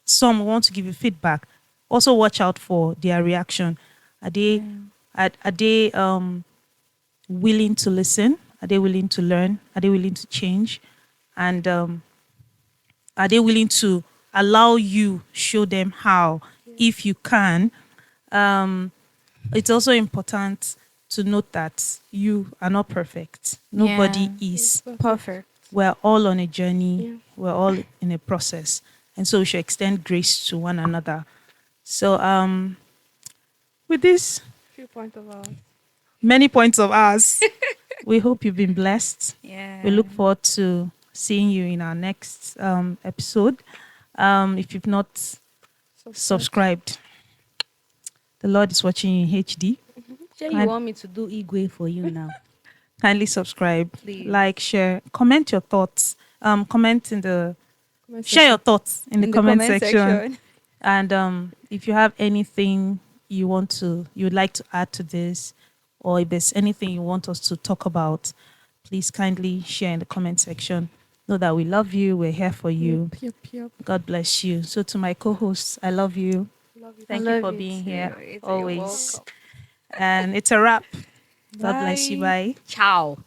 Some want to give you feedback. Also watch out for their reaction. Are they willing to listen? Are they willing to learn? Are they willing to change? And are they willing to allow you, show them how, if you can? It's also important to note that you are not perfect. Nobody is. Perfect. We're all on a journey. Yeah. We're all in a process. And so we should extend grace to one another. So with this, few points of ours. many points of ours, we hope you've been blessed. Yeah. We look forward to seeing you in our next episode. If you've not subscribed, the Lord is watching you in HD. Sure, you want me to do Igwe for you now? Kindly subscribe, Please. like, share, comment your thoughts. Comment in the Comment share your thoughts in the comment section. section. And if you have anything you would like to add to this, or if there's anything you want us to talk about, please kindly share in the comment section. Know that we love you. We're here for you. Yep. God bless you. So to my co-hosts, I love you. Love you. Thank I you love for being too. here You're always. welcome. And it's a wrap. God bless you. Bye. Bye. Ciao.